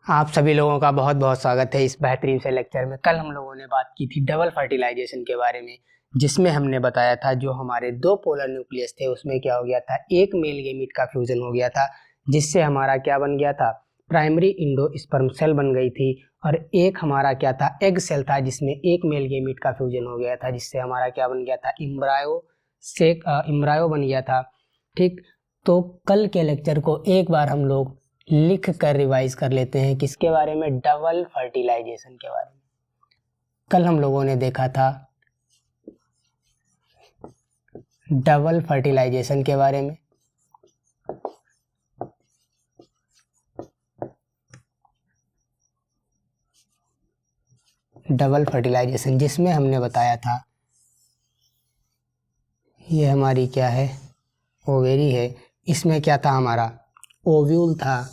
आप सभी लोगों का बहुत बहुत स्वागत है इस बेहतरीन से लेक्चर में। कल हम लोगों ने बात की थी डबल फर्टिलाइजेशन के बारे में, जिसमें हमने बताया था जो हमारे दो पोलर न्यूक्लियस थे उसमें क्या हो गया था, एक मेल गेमीट का फ्यूजन हो गया था जिससे हमारा क्या बन गया था, प्राइमरी इंडो स्पर्म सेल बन गई थी। और एक हमारा क्या था, एग सेल था जिसमें एक मेल गेमीट का फ्यूजन हो गया था जिससे हमारा क्या बन गया था, इम्ब्रायो बन गया था। ठीक, तो कल के लेक्चर को एक बार हम लोग लिख कर रिवाइज कर लेते हैं। किसके बारे में? डबल फर्टिलाइजेशन के बारे में। कल हम लोगों ने देखा था डबल फर्टिलाइजेशन के बारे में। डबल फर्टिलाइजेशन जिसमें हमने बताया था, ये हमारी क्या है, ओवेरी है। इसमें क्या था, हमारा ओव्यूल था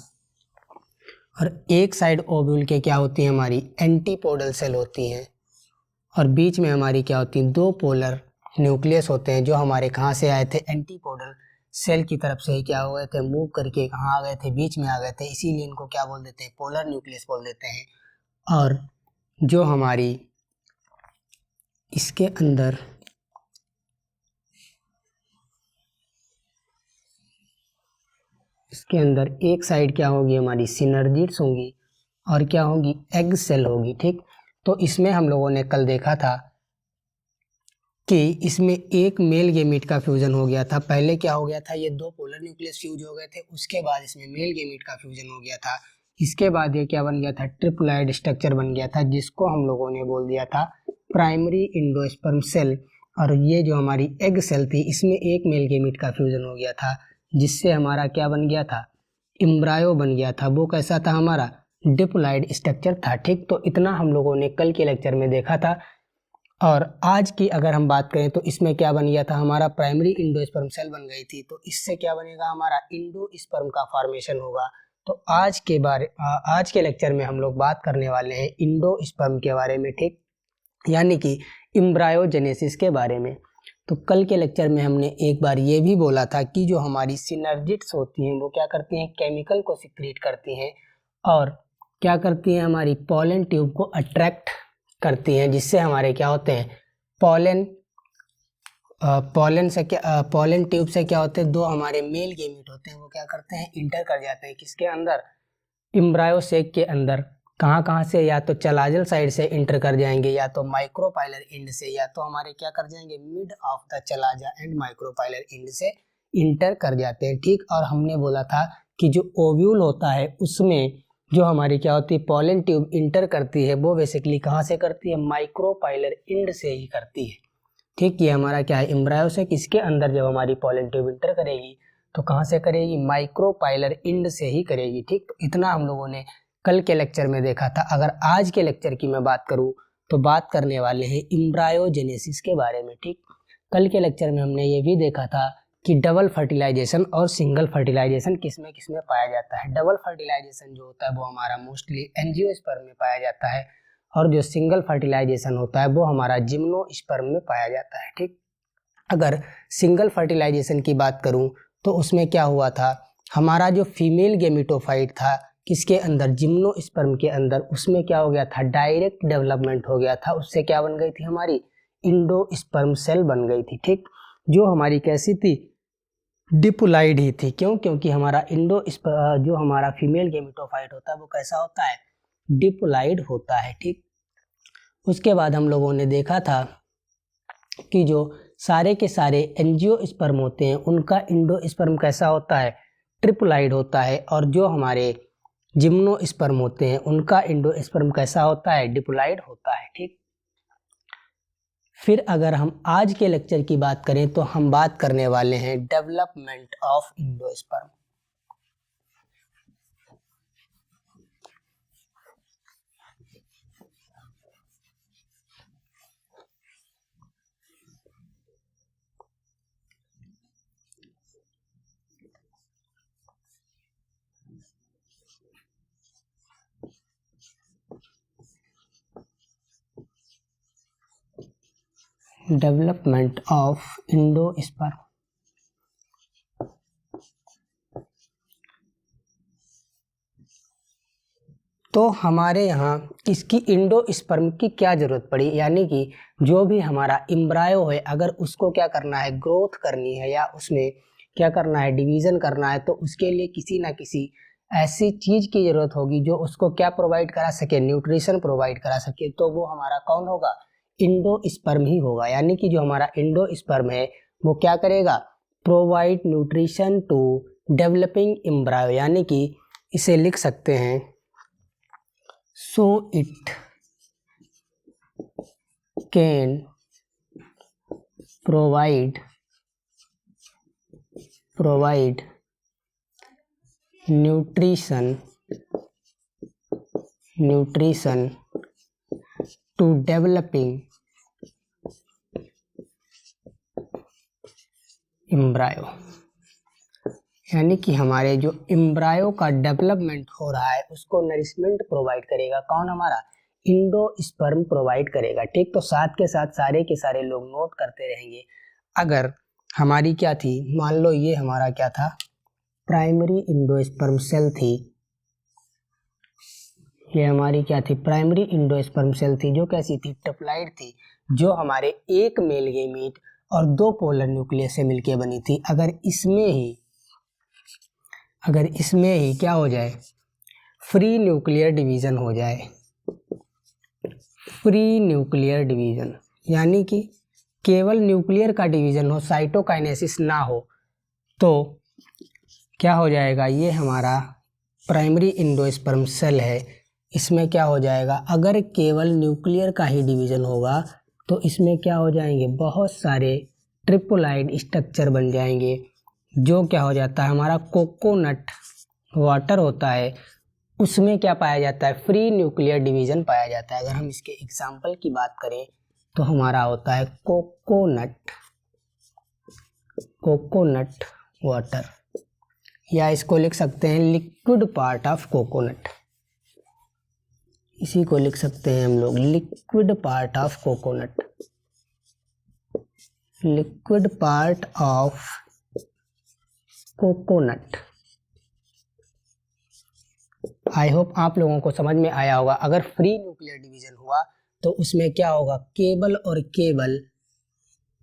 और एक साइड ओव्यूल के क्या होती है, हमारी एंटीपोडल सेल होती हैं और बीच में हमारी क्या होती है, दो पोलर न्यूक्लियस होते हैं जो हमारे कहाँ से आए थे, एंटीपोडल सेल की तरफ से ही क्या हो गए थे, मूव करके कहाँ आ गए थे, बीच में आ गए थे। इसीलिए इनको क्या बोल देते हैं, पोलर न्यूक्लियस बोल देते हैं। और जो हमारी इसके अंदर एक साइड क्या होगी, हमारी सिनर्जिड्स होंगी और क्या होगी, एग सेल होगी। ठीक, तो इसमें हम लोगों ने कल देखा था कि इसमें एक मेल गेमीट का फ्यूजन हो गया था। पहले क्या हो गया था, ये दो पोलर न्यूक्लियस फ्यूज हो गए थे, उसके बाद इसमें मेल गेमीट का फ्यूजन हो गया था। इसके बाद ये क्या बन गया था, ट्रिप्लॉइड स्ट्रक्चर बन गया था जिसको हम लोगों ने बोल दिया था प्राइमरी इंडोस्पर्म सेल। और ये जो हमारी एग सेल थी, इसमें एक मेल गेमीट का फ्यूजन हो गया था जिससे हमारा क्या बन गया था, इम्ब्रायो बन गया था। वो कैसा था, हमारा डिप्लॉइड स्ट्रक्चर था। ठीक, तो इतना हम लोगों ने कल के लेक्चर में देखा था। और आज की अगर हम बात करें तो इसमें क्या बन गया था, हमारा प्राइमरी इंडोस्पर्म सेल बन गई थी। तो इससे क्या बनेगा, हमारा इंडोस्पर्म का फॉर्मेशन होगा। तो आज के लेक्चर में हम लोग बात करने वाले हैं इंडोस्पर्म के बारे में। ठीक, यानी कि एम्ब्रायोजेनेसिस के बारे में। तो कल के लेक्चर में हमने एक बार ये भी बोला था कि जो हमारी सिनर्जिड्स होती हैं वो क्या करती हैं, केमिकल को सिक्रीट करती हैं और क्या करती हैं, हमारी पॉलन ट्यूब को अट्रैक्ट करती हैं जिससे हमारे क्या होते हैं, पॉलन पॉलन ट्यूब से क्या होते हैं, दो हमारे मेल गेमीट होते हैं वो क्या करते हैं, इंटर कर जाते हैं किसके अंदर, इम्ब्रायो सेक के अंदर। कहाँ कहाँ से, या तो चलाजल साइड से इंटर कर जाएंगे, या तो माइक्रोपाइलर एंड से, या तो हमारे क्या कर जाएंगे, mid of the chalaza and micropylar and से इंटर कर जाते हैं। ठीक, और हमने बोला था कि जो ओव्यूल होता है उसमें जो हमारी क्या होती है, पॉलन ट्यूब इंटर करती है वो बेसिकली कहाँ से करती है, माइक्रोपाइलर एंड से ही करती है। ठीक, ये हमारा क्या है, एम्ब्रायो से किसके अंदर जब हमारी पॉलन ट्यूब इंटर करेगी तो कहाँ से करेगी, माइक्रोपाइलर एंड से ही करेगी। ठीक, तो इतना हम लोगों ने कल के लेक्चर में देखा था। अगर आज के लेक्चर की मैं बात करूं तो बात करने वाले हैं एम्ब्रायोजेनेसिस के बारे में। ठीक, कल के लेक्चर में हमने ये भी देखा था कि डबल फर्टिलाइजेशन और सिंगल फर्टिलाइजेशन किसमें किसमें पाया जाता है। डबल फर्टिलाइजेशन जो होता है वो हमारा मोस्टली एंजियोस्पर्म में पाया जाता है और जो सिंगल फर्टिलाइजेशन होता है वो हमारा जिम्नोस्पर्म में पाया जाता है। ठीक, अगर सिंगल फर्टिलाइजेशन की बात करूं तो उसमें क्या हुआ था, हमारा जो फीमेल गेमिटोफाइट था किसके अंदर, जिम्नोस्पर्म के अंदर, उसमें क्या हो गया था, डायरेक्ट डेवलपमेंट हो गया था। उससे क्या बन गई थी, हमारी इंडोस्पर्म सेल बन गई थी। ठीक, जो हमारी कैसी थी, डिप्लॉइड ही थी। क्यों? क्योंकि हमारा जो हमारा फीमेल गेमिटोफाइट होता है वो कैसा होता है, डिप्लॉइड होता है। ठीक, उसके बाद हम लोगों ने देखा था कि जो सारे के सारे एंजियोस्पर्म होते हैं उनका इंडोस्पर्म कैसा होता है, ट्रिप्लॉइड होता है। और जो हमारे जिम्नोस्पर्म होते हैं उनका इंडोस्पर्म कैसा होता है, डिप्लॉइड होता है। ठीक, फिर अगर हम आज के लेक्चर की बात करें तो हम बात करने वाले हैं development of endosperm. Development of endosperm. तो हमारे यहाँ इसकी इंडोस्पर्म की क्या ज़रूरत पड़ी, यानी कि जो भी हमारा एम्ब्रायो है अगर उसको क्या करना है, ग्रोथ करनी है या उसमें क्या करना है, डिवीज़न करना है, तो उसके लिए किसी ना किसी ऐसी चीज़ की ज़रूरत होगी जो उसको क्या प्रोवाइड करा सके, न्यूट्रिशन प्रोवाइड करा सके। तो वो हमारा कौन होगा, इंडोस्पर्म ही होगा। यानी कि जो हमारा इंडोस्पर्म है वो क्या करेगा, provide nutrition to developing embryo, यानी कि इसे लिख सकते हैं so it can provide nutrition to developing embryo, यानी कि हमारे जो एम्ब्रायो का डेवलपमेंट हो रहा है उसको नरिशमेंट प्रोवाइड करेगा कौन, हमारा इंडोस्पर्म प्रोवाइड करेगा। ठीक, तो साथ के साथ सारे के सारे लोग नोट करते रहेंगे। अगर हमारी क्या थी, मान लो ये हमारा क्या था, प्राइमरी इंडोस्पर्म सेल थी, ये हमारी क्या थी, प्राइमरी इंडोस्पर्म सेल थी, जो कैसी थी, ट्रिप्लाइड थी, जो हमारे एक मेल गेमीट और दो पोलर न्यूक्लियस से मिलकर बनी थी। अगर इसमें ही क्या हो जाए, फ्री न्यूक्लियर डिवीजन हो जाए, फ्री न्यूक्लियर डिवीजन, यानी कि केवल न्यूक्लियर का डिवीजन हो, साइटोकाइनेसिस ना हो, तो क्या हो जाएगा, ये हमारा प्राइमरी इंडोस्पर्म सेल है, इसमें क्या हो जाएगा, अगर केवल न्यूक्लियर का ही डिवीजन होगा तो इसमें क्या हो जाएंगे, बहुत सारे ट्रिप्लोइड स्ट्रक्चर बन जाएंगे, जो क्या हो जाता है, हमारा कोकोनट वाटर होता है उसमें क्या पाया जाता है, फ्री न्यूक्लियर डिवीजन पाया जाता है। अगर हम इसके एग्जाम्पल की बात करें तो हमारा होता है कोकोनट वाटर, या इसको लिख सकते हैं लिक्विड पार्ट ऑफ कोकोनट, इसी को लिख सकते हैं हम लोग liquid part of coconut, liquid part of coconut. I hope आप लोगों को समझ में आया होगा। अगर फ्री न्यूक्लियर डिवीजन हुआ तो उसमें क्या होगा, केवल और केवल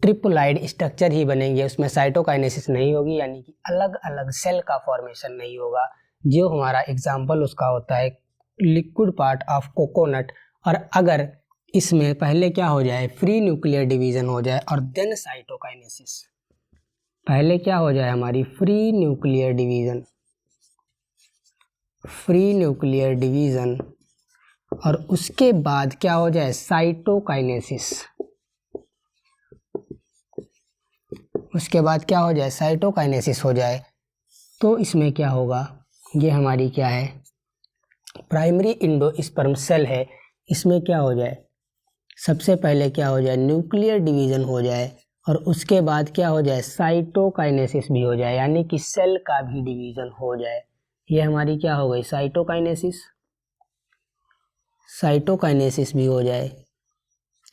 ट्रिप्लोइड स्ट्रक्चर ही बनेंगे, उसमें साइटोकाइनेसिस नहीं होगी, यानी कि अलग अलग सेल का फॉर्मेशन नहीं होगा। जो हमारा एग्जाम्पल उसका होता है लिक्विड पार्ट ऑफ कोकोनट। और अगर इसमें पहले क्या हो जाए, फ्री न्यूक्लियर डिवीजन हो जाए और देन साइटोकाइनेसिस, पहले क्या हो जाए हमारी फ्री न्यूक्लियर डिवीजन और उसके बाद क्या हो जाए, साइटोकाइनेसिस, उसके बाद क्या हो जाए, साइटोकाइनेसिस हो जाए, तो इसमें क्या होगा, ये हमारी क्या है, प्राइमरी इंडोस्पर्म सेल है, इसमें क्या हो जाए, सबसे पहले क्या हो जाए, न्यूक्लियर डिवीजन हो जाए और उसके बाद क्या हो जाए, साइटोकाइनेसिस भी हो जाए, यानी कि सेल का भी डिवीजन हो जाए। ये हमारी क्या हो गई, साइटोकाइनेसिस भी हो जाए।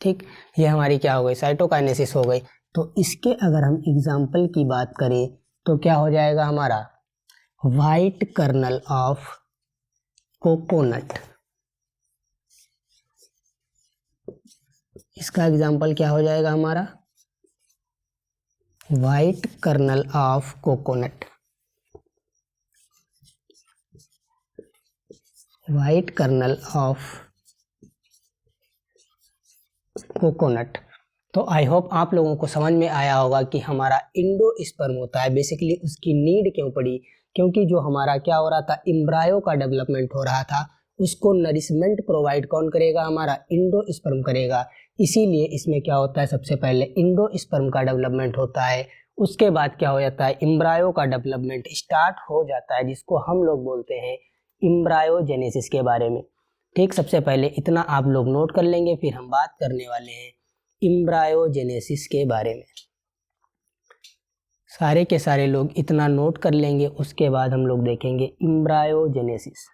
ठीक, ये हमारी क्या हो गई, साइटोकाइनेसिस हो गई। तो इसके अगर हम एग्जाम्पल की बात करें तो क्या हो जाएगा हमारा, व्हाइट कर्नल ऑफ कोकोनट, इसका एग्जाम्पल क्या हो जाएगा हमारा, white kernel of coconut, white kernel of coconut. तो आई होप आप लोगों को समझ में आया होगा कि हमारा इंडोस्पर्म होता है, बेसिकली उसकी नीड क्यों पड़ी, क्योंकि जो हमारा क्या हो रहा था, एम्ब्रायो का डेवलपमेंट हो रहा था, उसको नरिशमेंट प्रोवाइड कौन करेगा, हमारा इंडोस्पर्म करेगा। इसीलिए इसमें क्या होता है, सबसे पहले इंडोस्पर्म का डेवलपमेंट होता है, उसके बाद क्या हो जाता है, एम्ब्रायो का डेवलपमेंट स्टार्ट हो जाता है, जिसको हम लोग बोलते हैं एम्ब्रायोजेनेसिस के बारे में। ठीक, सबसे पहले इतना आप लोग नोट कर लेंगे, फिर हम बात करने वाले हैं एम्ब्रायोजेनेसिस के बारे में। सारे के सारे लोग इतना नोट कर लेंगे, उसके बाद हम लोग देखेंगे एम्ब्रायोजेनेसिस।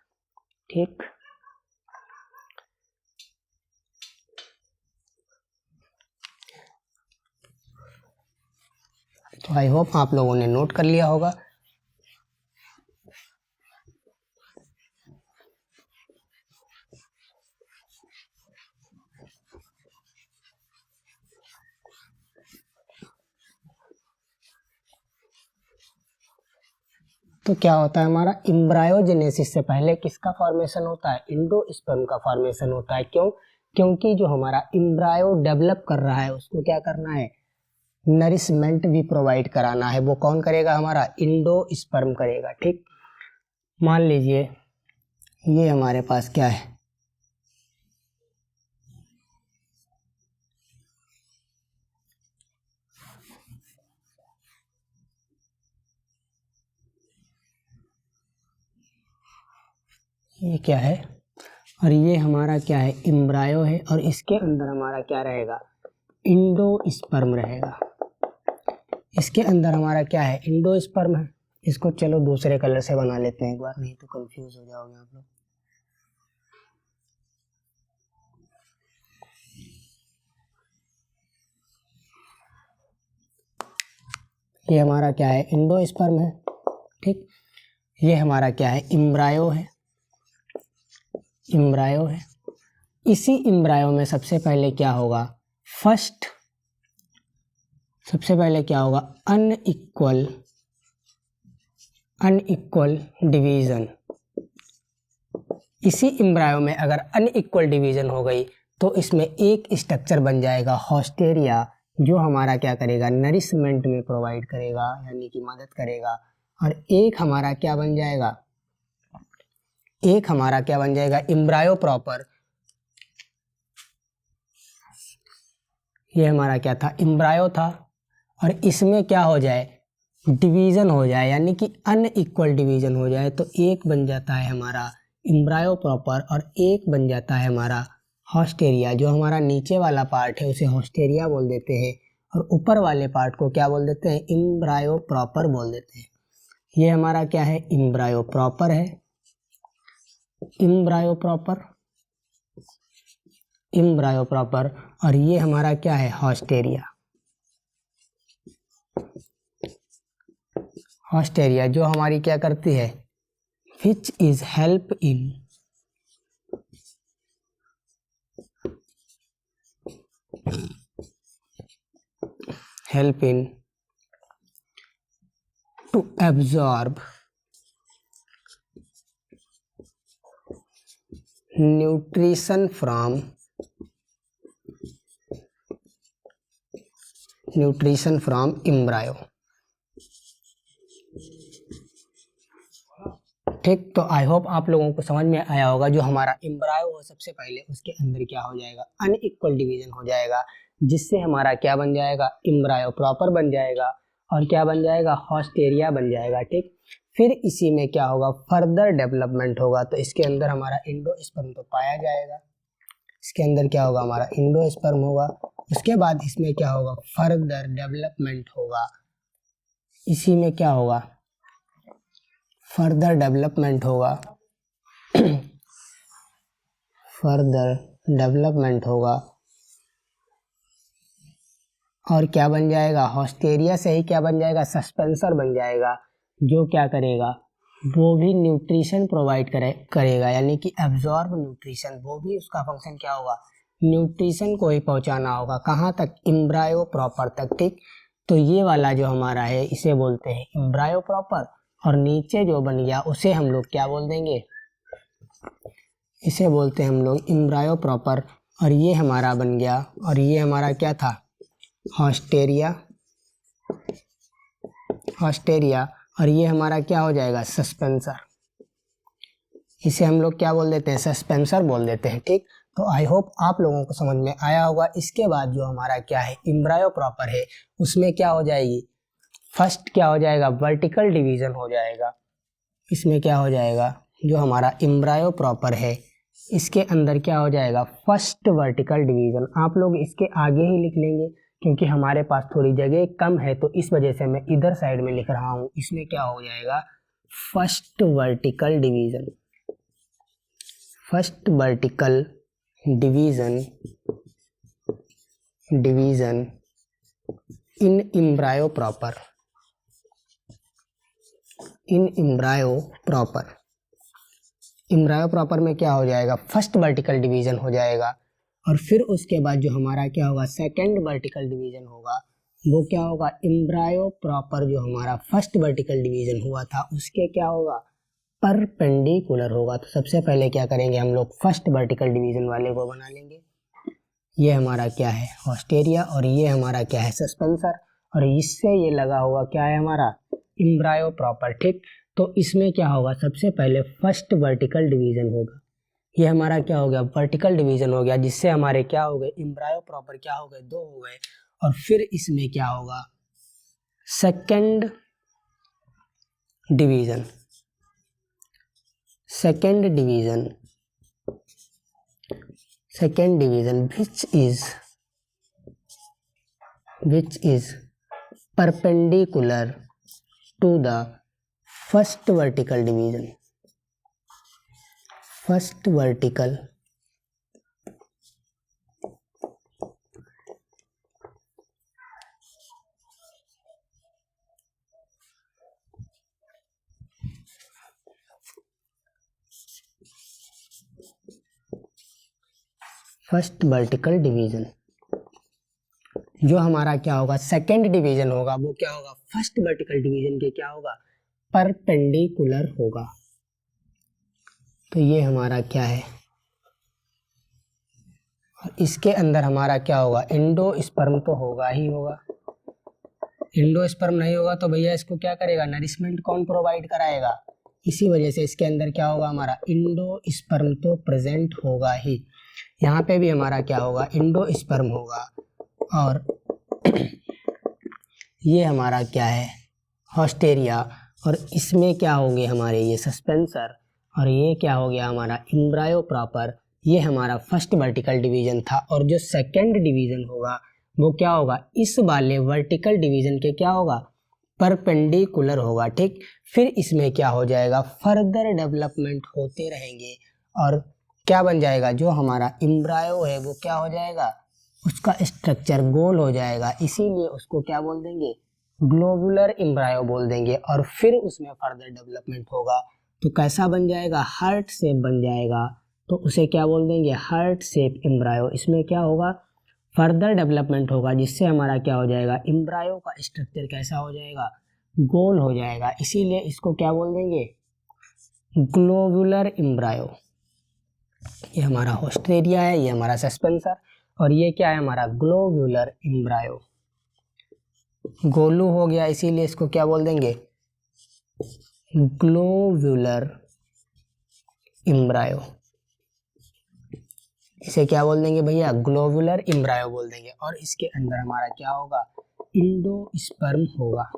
ठीक, तो आई होप आप लोगों ने नोट कर लिया होगा। तो क्या होता है हमारा एम्ब्रायोजेनेसिस से पहले किसका फॉर्मेशन होता है, एंडोस्पर्म का फॉर्मेशन होता है। क्यों? क्योंकि जो हमारा एम्ब्रायो डेवलप कर रहा है उसको क्या करना है, नरिशमेंट भी प्रोवाइड कराना है। वो कौन करेगा, हमारा एंडोस्पर्म करेगा। ठीक, मान लीजिए ये हमारे पास क्या है, ये क्या है, और ये हमारा क्या है, एम्ब्रायो है, और इसके अंदर हमारा क्या रहेगा, एंडोस्पर्म रहेगा। इसके अंदर हमारा क्या है, एंडोस्पर्म है। इसको चलो दूसरे कलर से बना लेते हैं एक बार, नहीं तो कंफ्यूज हो जाओगे आप लोग। ये हमारा क्या है, एंडोस्पर्म है। ठीक, ये हमारा क्या है, एम्ब्रायो है, एम्ब्रायो है। इसी एम्ब्रायो में सबसे पहले क्या होगा, सबसे पहले क्या होगा, अनइक्वल डिवीजन। इसी एम्ब्रायो में अगर अनइक्वल डिवीजन हो गई तो इसमें एक स्ट्रक्चर बन जाएगा हॉस्टेरिया, जो हमारा क्या करेगा, नरिशमेंट में प्रोवाइड करेगा, यानी कि मदद करेगा। और एक हमारा क्या बन जाएगा, एम्ब्रायो प्रॉपर। ये हमारा क्या था, एम्ब्रायो था, और इसमें क्या हो जाए, डिवीजन हो जाए, यानी कि अनइक्वल डिवीजन हो जाए, तो एक बन जाता है हमारा एम्ब्रायो प्रॉपर और एक बन जाता है हमारा हॉस्टेरिया। जो हमारा नीचे वाला पार्ट है उसे हॉस्टेरिया बोल देते हैं, और ऊपर वाले पार्ट को क्या बोल देते हैं, एम्ब्रायो प्रॉपर बोल देते हैं। ये हमारा क्या है, एम्ब्रायो प्रॉपर है, एम्ब्रायो प्रॉपर, और ये हमारा क्या है, हॉस्टेरिया, जो हमारी क्या करती है, which is help in to absorb nutrition from embryo. ठीक, तो आई होप आप लोगों को समझ में आया होगा। जो हमारा एम्ब्रायो हो सबसे पहले उसके अंदर क्या हो जाएगा, अनइक्वल डिवीजन हो जाएगा, जिससे हमारा क्या बन जाएगा, एम्ब्रायो प्रॉपर बन जाएगा, और क्या बन जाएगा, हॉस्टेरिया बन जाएगा। ठीक, फिर इसी में क्या होगा, फर्दर डेवलपमेंट होगा, तो इसके अंदर हमारा एंडोस्पर्म तो पाया जाएगा। इसके अंदर क्या होगा, हमारा एंडोस्पर्म होगा। उसके बाद इसमें क्या होगा, फर्दर डेवलपमेंट होगा। इसी में क्या होगा, फर्दर डेवलपमेंट होगा और क्या बन जाएगा, हॉस्टेरिया से ही क्या बन जाएगा, सस्पेंसर बन जाएगा, जो क्या करेगा, वो भी न्यूट्रिशन प्रोवाइड करेगा, यानी कि एब्जॉर्ब न्यूट्रिशन। वो भी उसका फंक्शन क्या होगा, न्यूट्रिशन को ही पहुंचाना होगा, कहाँ तक, एम्ब्रायो प्रॉपर तक। ठीक, तो ये वाला जो हमारा है इसे बोलते हैं एम्ब्रायो प्रॉपर, और नीचे जो बन गया उसे हम लोग क्या बोल देंगे, इसे बोलते हैं हम लोग एम्ब्रायो प्रॉपर। और ये हमारा बन गया, और ये हमारा क्या था, हॉस्टेरिया, और ये हमारा क्या हो जाएगा, सस्पेंसर। इसे हम लोग क्या बोल देते हैं, सस्पेंसर बोल देते हैं। ठीक, तो आई होप आप लोगों को समझ में आया होगा। इसके बाद जो हमारा क्या है, एम्ब्रायो प्रॉपर है, उसमें क्या हो जाएगी, फर्स्ट क्या हो जाएगा, वर्टिकल डिवीजन हो जाएगा। इसमें क्या हो जाएगा, जो हमारा एम्ब्रायो प्रॉपर है इसके अंदर क्या हो जाएगा, फर्स्ट वर्टिकल डिवीजन। आप लोग इसके आगे ही लिख लेंगे, क्योंकि हमारे पास थोड़ी जगह कम है, तो इस वजह से मैं इधर साइड में लिख रहा हूँ। इसमें क्या हो जाएगा, first vertical division in embryo proper. Embryo proper में क्या हो जाएगा, फर्स्ट वर्टिकल डिवीजन हो जाएगा, और फिर उसके बाद जो हमारा क्या होगा, सेकंड वर्टिकल डिवीजन होगा, वो क्या होगा, एम्ब्रायो प्रॉपर जो हमारा फर्स्ट वर्टिकल डिवीजन हुआ था उसके क्या होगा, परपेंडिकुलर होगा। तो सबसे पहले क्या करेंगे हम लोग, फर्स्ट वर्टिकल डिवीजन वाले को बना लेंगे। ये हमारा क्या है, ऑस्टेरिया, और ये हमारा क्या है, सस्पेंसर, और इससे ये लगा हुआ क्या है हमारा, एम्ब्रायो प्रॉपर। ठीक, तो इसमें क्या होगा, सबसे पहले फर्स्ट वर्टिकल डिवीजन होगा। ये हमारा क्या हो गया, वर्टिकल डिवीजन हो गया, जिससे हमारे क्या हो गए, एम्ब्रायो प्रॉपर क्या हो गए, 2 हो गए। और फिर इसमें क्या होगा, second division, second division, second division which is perpendicular to the first vertical division, first vertical first vertical division. जो हमारा क्या होगा, सेकंड डिवीजन होगा, वो क्या होगा, फर्स्ट वर्टिकल डिवीजन के क्या होगा, परपेंडिकुलर होगा। तो ये हमारा क्या है, और इसके अंदर हमारा क्या होगा, एंडोस्पर्म तो होगा ही होगा। एंडोस्पर्म नहीं होगा तो भैया इसको क्या करेगा, नरिशमेंट कौन प्रोवाइड कराएगा, इसी वजह से इसके अंदर क्या होगा, हमारा एंडोस्पर्म तो प्रेजेंट होगा ही। यहाँ पे भी हमारा क्या होगा, एंडोस्पर्म होगा। और ये हमारा क्या है, ऑस्टेरिया, और इसमें क्या होंगे हमारे ये सस्पेंसर, और ये क्या हो गया हमारा एम्ब्रायो प्रॉपर। ये हमारा फर्स्ट वर्टिकल डिवीजन था। और जो सेकंड डिवीजन होगा वो क्या होगा, इस वाले वर्टिकल डिवीजन के क्या होगा, परपेंडिकुलर होगा। ठीक, फिर इसमें क्या हो जाएगा, फर्दर डेवलपमेंट होते रहेंगे, और क्या बन जाएगा, जो हमारा एम्ब्रायो है वो क्या हो जाएगा, उसका स्ट्रक्चर गोल हो जाएगा, इसीलिए उसको क्या बोल देंगे, ग्लोबुलर एम्ब्रायो बोल देंगे। और फिर उसमें फर्दर डेवलपमेंट होगा तो कैसा बन जाएगा, हार्ट शेप बन जाएगा, तो उसे क्या बोल देंगे, हार्ट शेप एम्ब्रायो। इसमें क्या होगा, फर्दर डेवलपमेंट होगा, जिससे हमारा क्या हो जाएगा, एम्ब्रायो का स्ट्रक्चर कैसा हो जाएगा, गोल हो जाएगा, इसीलिए इसको क्या बोल देंगे, ग्लोबुलर एम्ब्रायो। ये हमारा ऑस्ट्रेरिया है, ये हमारा सस्पेंसर, और ये क्या है हमारा, ग्लोबुलर एम्ब्रायो। गोलू हो गया, इसीलिए इसको क्या बोल देंगे, ग्लोबुलर एम्ब्रायो। इसे क्या बोल देंगे भैया, ग्लोबुलर एम्ब्रायो बोल देंगे। और इसके अंदर हमारा क्या होगा, एंडोस्पर्म होगा।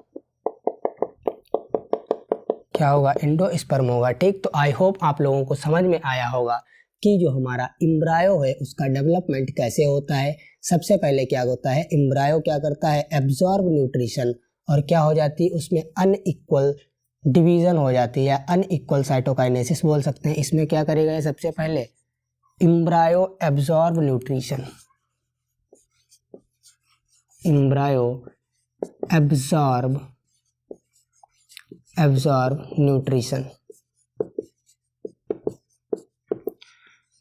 क्या होगा, एंडोस्पर्म होगा। ठीक, तो आई होप आप लोगों को समझ में आया होगा कि जो हमारा एम्ब्रायो है उसका डेवलपमेंट कैसे होता है। सबसे पहले क्या होता है, एम्ब्रायो क्या करता है, एब्जॉर्ब न्यूट्रिशन, और क्या हो जाती है उसमें अनइक्वल डिवीजन हो जाती है, अनइक्वल साइटोकाइनेसिस बोल सकते हैं। इसमें क्या करेगा ये, सबसे पहले embryo absorb nutrition, embryo absorb nutrition.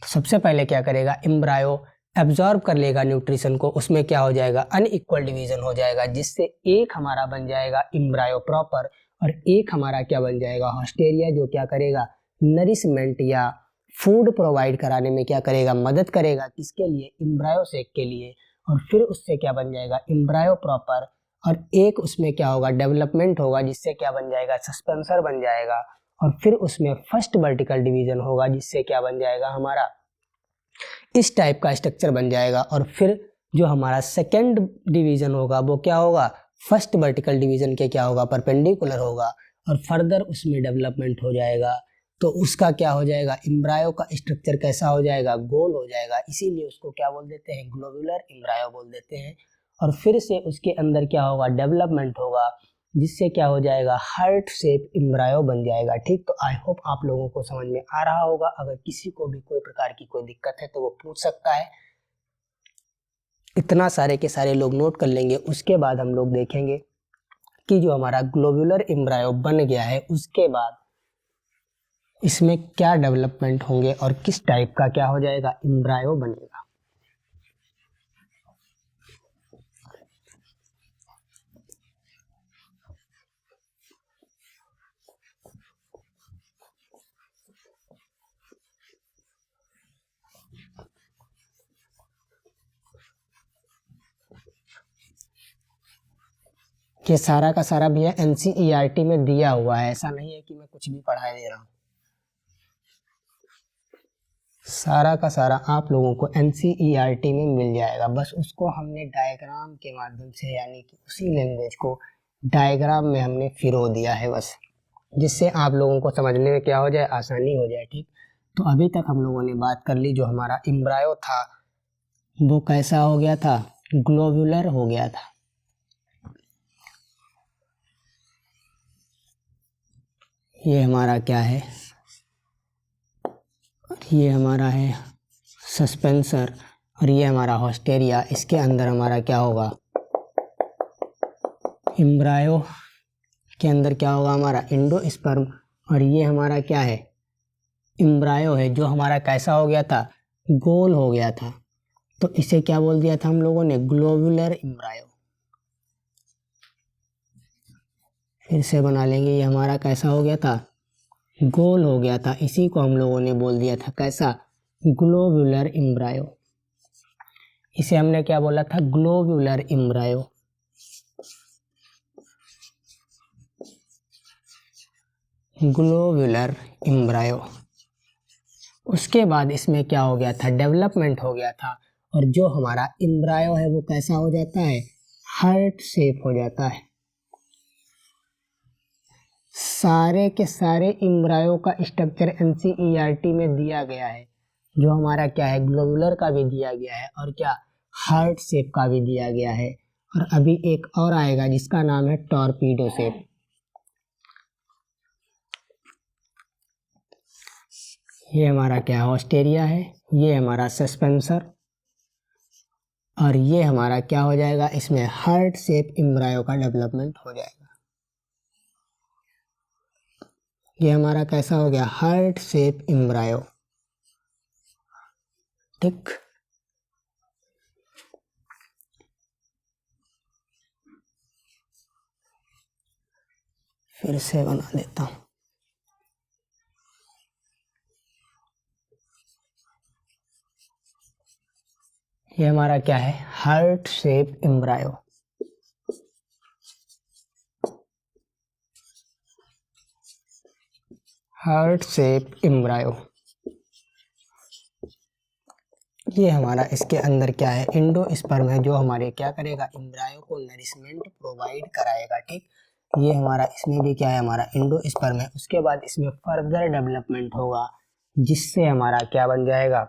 सबसे पहले क्या करेगा, एम्ब्रायो एब्जॉर्ब कर लेगा न्यूट्रिशन को, उसमें क्या हो जाएगा, अनइक्वल डिवीजन हो जाएगा, जिससे एक हमारा बन जाएगा एम्ब्रायो प्रॉपर, और एक हमारा क्या बन जाएगा, ऑस्ट्रेरिया, जो क्या करेगा, नरिशमेंट या फूड प्रोवाइड कराने में क्या करेगा, मदद करेगा, किसके लिए, एम्ब्रायो सेक के लिए। और फिर उससे क्या बन जाएगा, एम्ब्रायो प्रॉपर, और एक उसमें क्या होगा, डेवलपमेंट होगा, जिससे क्या बन जाएगा, सस्पेंसर बन जाएगा। और फिर उसमें फर्स्ट वर्टिकल डिवीजन होगा, जिससे क्या बन जाएगा, हमारा इस टाइप का स्ट्रक्चर बन जाएगा। और फिर जो हमारा सेकेंड डिवीजन होगा वो क्या होगा, फर्स्ट वर्टिकल डिवीजन के क्या होगा, परपेंडिकुलर होगा, और फर्दर उसमें डेवलपमेंट हो जाएगा। तो उसका क्या हो जाएगा, एम्ब्रायो का स्ट्रक्चर कैसा हो जाएगा, गोल हो जाएगा, इसीलिए उसको क्या बोल देते हैं, ग्लोबुलर एम्ब्रायो बोल देते हैं। और फिर से उसके अंदर क्या होगा, डेवलपमेंट होगा, जिससे क्या हो जाएगा, हार्ट शेप एम्ब्रायो बन जाएगा। ठीक, तो आई होप आप लोगों को समझ में आ रहा होगा। अगर किसी को भी कोई प्रकार की कोई दिक्कत है तो वो पूछ सकता है। इतना सारे के सारे लोग नोट कर लेंगे। उसके बाद हम लोग देखेंगे कि जो हमारा ग्लोबुलर एम्ब्रायो बन गया है उसके बाद इसमें क्या डेवलपमेंट होंगे और किस टाइप का क्या हो जाएगा, एम्ब्रायो बनेगा। ये सारा का सारा भैया एनसीईआरटी में दिया हुआ है, ऐसा नहीं है कि मैं कुछ भी पढ़ा दे रहा हूँ। सारा का सारा आप लोगों को एनसीईआरटी में मिल जाएगा, बस उसको हमने डायग्राम के माध्यम से यानी कि उसी लैंग्वेज को डायग्राम में हमने फिरो दिया है बस, जिससे आप लोगों को समझने में क्या हो जाए, आसानी हो जाए। ठीक, तो अभी तक हम लोगों ने बात कर ली, जो हमारा एम्ब्रायो था वो कैसा हो गया था, ग्लोबुलर हो गया था। ये हमारा क्या है, ये हमारा है सस्पेंसर और ये हमारा हॉस्टेरिया। इसके अंदर हमारा क्या होगा, एम्ब्रायो के अंदर क्या होगा हमारा एंडोस्पर्म, और ये हमारा क्या है, एम्ब्रायो है जो हमारा कैसा हो गया था, गोल हो गया था। तो इसे क्या बोल दिया था हम लोगों ने, ग्लोबुलर एम्ब्रायो। फिर से बना लेंगे, ये हमारा कैसा हो गया था, गोल हो गया था, इसी को हम लोगों ने बोल दिया था कैसा, ग्लोबुलर एम्ब्रायो। इसे हमने क्या बोला था, ग्लोबुलर एम्ब्रायो। Globular embryo. उसके बाद इसमें क्या हो गया था, डेवलपमेंट हो गया था, और जो हमारा एम्ब्रायो है वो कैसा हो जाता है, हार्ट शेप हो जाता है। सारे के सारे एम्ब्रायो का स्ट्रक्चर एनसीईआरटी में दिया गया है, जो हमारा क्या है, ग्लोबुलर का भी दिया गया है और क्या, हार्ट शेप का भी दिया गया है। और अभी एक और आएगा जिसका नाम है टॉर्पीडो शेप। ये हमारा क्या, हॉस्टेरिया है, ये हमारा सस्पेंसर, और ये हमारा क्या हो जाएगा, इसमें हार्ट शेप एम्ब्रायो का डेवलपमेंट हो जाएगा। ये हमारा कैसा हो गया, हार्ट शेप एम्ब्रायो। ठीक, फिर से बना देता हूं। ये हमारा क्या है, heart shape embryo. Heart shape embryo. ये हमारा इसके अंदर क्या है, एंडोस्पर्म है, जो हमारे क्या करेगा, एम्ब्रायो को नरिशमेंट प्रोवाइड कराएगा। ठीक, ये हमारा इसमें भी क्या है, हमारा एंडोस्पर्म है। उसके बाद इसमें फर्दर डेवलपमेंट होगा, जिससे हमारा क्या बन जाएगा,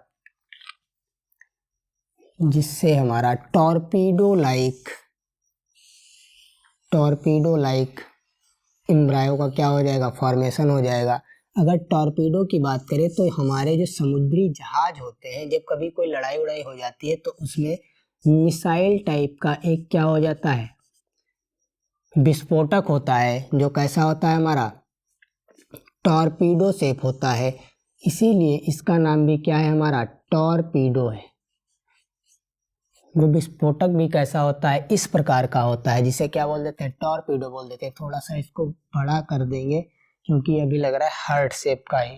जिससे हमारा टॉर्पीडो लाइक एम्ब्रायो का क्या हो जाएगा, फॉर्मेशन हो जाएगा। अगर टॉर्पीडो की बात करें तो हमारे जो समुद्री जहाज होते हैं, जब कभी कोई लड़ाई उड़ाई हो जाती है तो उसमें मिसाइल टाइप का एक क्या हो जाता है, विस्फोटक होता है, जो कैसा होता है हमारा, टॉर्पीडो शेप होता है। इसीलिए इसका नाम भी क्या है, हमारा टॉर्पीडो है। वो विस्फोटक भी कैसा होता है, इस प्रकार का होता है, जिसे क्या बोल देते हैं, टॉर्पीडो बोल देते हैं। थोड़ा सा इसको बड़ा कर देंगे क्योंकि अभी लग रहा है हार्ट शेप का ही,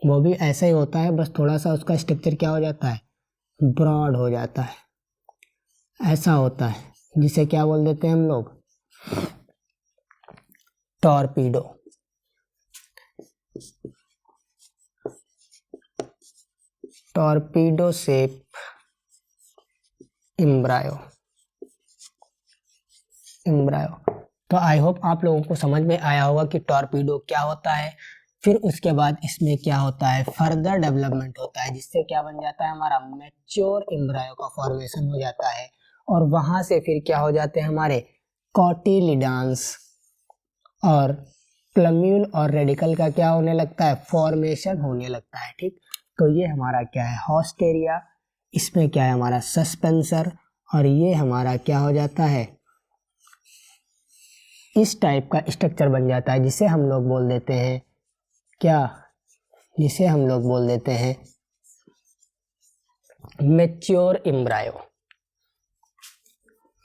वो भी ऐसा ही होता है, बस थोड़ा सा उसका स्ट्रक्चर क्या हो जाता है, ब्रॉड हो जाता है, ऐसा होता है, जिसे क्या बोल देते हैं हम लोग, टॉर्पीडो। Torpedo shape embryo. तो आई होप आप लोगों को समझ में आया होगा कि टॉर्पीडो क्या होता है। फिर उसके बाद इसमें क्या होता है, फर्दर डेवलपमेंट होता है, जिससे क्या बन जाता है, हमारा मैच्योर एम्ब्रायो का फॉर्मेशन हो जाता है। और वहां से फिर क्या हो जाते हैं, हमारे कॉटिलिडान्स और प्लम्यूल और रेडिकल का क्या होने लगता है, फॉर्मेशन होने लगता है। ठीक, तो ये हमारा क्या है, हॉस्टेरिया, इसमें क्या है हमारा सस्पेंसर, और ये हमारा क्या हो जाता है, इस टाइप का स्ट्रक्चर बन जाता है, जिसे हम लोग बोल देते हैं क्या, जिसे हम लोग बोल देते हैं मैच्योर एम्ब्रायो।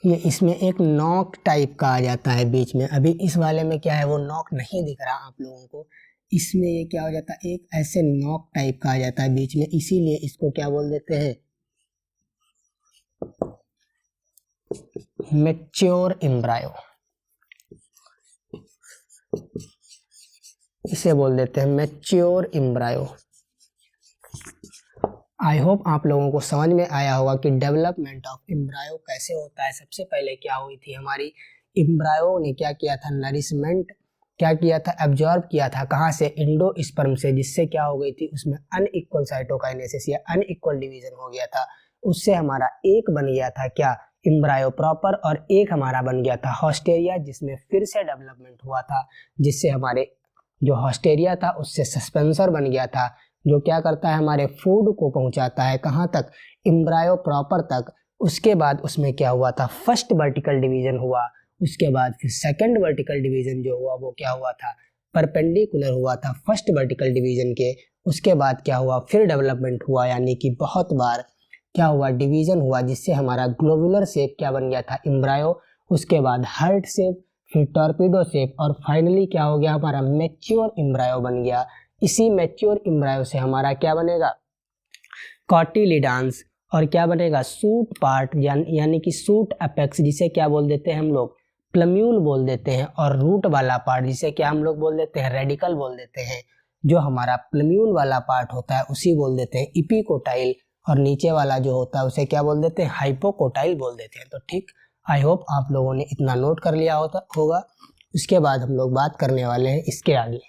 ये इसमें एक नॉक टाइप का आ जाता है बीच में, अभी इस वाले में क्या है, वो नॉक नहीं दिख रहा आप लोगों को। इसमें ये क्या हो जाता है, एक ऐसे नॉक टाइप का आ जाता है बीच में, इसीलिए इसको क्या बोल देते हैं, मैच्योर एम्ब्रायो। इसे बोल देते हैं मैच्योर एम्ब्रायो। आई होप आप लोगों को समझ में आया होगा कि डेवलपमेंट ऑफ एम्ब्रायो कैसे होता है। सबसे पहले क्या हुई थी, हमारी एम्ब्रायो ने क्या किया था, नरिशमेंट क्या किया था, एब्जॉर्ब किया था, कहाँ से, इंडोस्पर्म से, जिससे क्या हो गई थी, उसमें अनइक्वल साइटोकाइनेसिस या अनइक्वल डिवीजन हो गया था। उससे हमारा एक बन गया था क्या, एम्ब्रायो प्रॉपर, और एक हमारा बन गया था हॉस्टेरिया, जिसमें फिर से डेवलपमेंट हुआ था, जिससे हमारे जो हॉस्टेरिया था उससे सस्पेंसर बन गया था, जो क्या करता है, हमारे फूड को पहुंचाता है कहाँ तक, एम्ब्रायो प्रॉपर तक। उसके बाद उसमें क्या हुआ था, फर्स्ट वर्टिकल डिवीजन हुआ। उसके बाद फिर सेकंड वर्टिकल डिवीजन जो हुआ वो क्या हुआ था, परपेंडिकुलर हुआ था फर्स्ट वर्टिकल डिवीजन के। उसके बाद क्या हुआ, फिर डेवलपमेंट हुआ, यानी कि बहुत बार क्या हुआ, डिवीजन हुआ, जिससे हमारा ग्लोबुलर शेप क्या बन गया था, एम्ब्रायो। उसके बाद हार्ट शेप, फिर टॉर्पीडो शेप, और फाइनली क्या हो गया, हमारा मैच्योर एम्ब्रायो बन गया। इसी मैच्योर एम्ब्रायो से हमारा क्या बनेगा, कॉटिलिडान्स, और क्या बनेगा, सूट पार्ट, यानी कि सूट अपेक्स, जिसे क्या बोल देते हैं हम लोग, प्लम्यूल बोल देते हैं, और रूट वाला पार्ट जिसे क्या हम लोग बोल देते हैं, रेडिकल बोल देते हैं। जो हमारा प्लम्यूल वाला पार्ट होता है उसी बोल देते हैं इपिकोटाइल, और नीचे वाला जो होता है उसे क्या बोल देते हैं, हाइपोकोटाइल बोल देते हैं। तो ठीक, आई होप आप लोगों ने इतना नोट कर लिया होगा। उसके बाद हम लोग बात करने वाले हैं इसके आगे।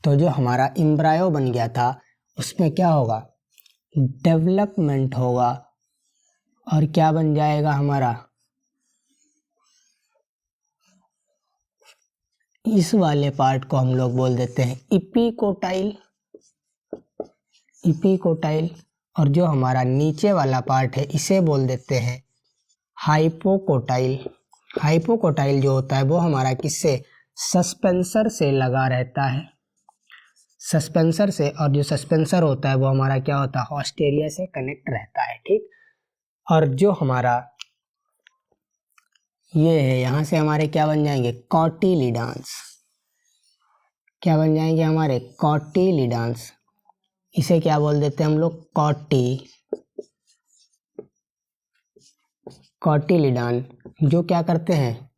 तो जो हमारा एम्ब्रायो बन गया था उसमें क्या होगा, डेवलपमेंट होगा, और क्या बन जाएगा हमारा, इस वाले पार्ट को हम लोग बोल देते हैं इपिकोटाइल, इपिकोटाइल। और जो हमारा नीचे वाला पार्ट है इसे बोल देते हैं हाइपोकोटाइल। हाइपोकोटाइल जो होता है वो हमारा किससे, सस्पेंसर से लगा रहता है, सस्पेंसर से, और जो सस्पेंसर होता है वो हमारा क्या होता है, हॉस्टेरिया से कनेक्ट रहता है। ठीक, और जो हमारा ये है, यहाँ से हमारे क्या बन जाएंगे, कॉटिलिडान्स, क्या बन जाएंगे हमारे, कॉटिलिडान्स। इसे क्या बोल देते हैं हम लोग, कॉटिलिडान, जो क्या करते हैं,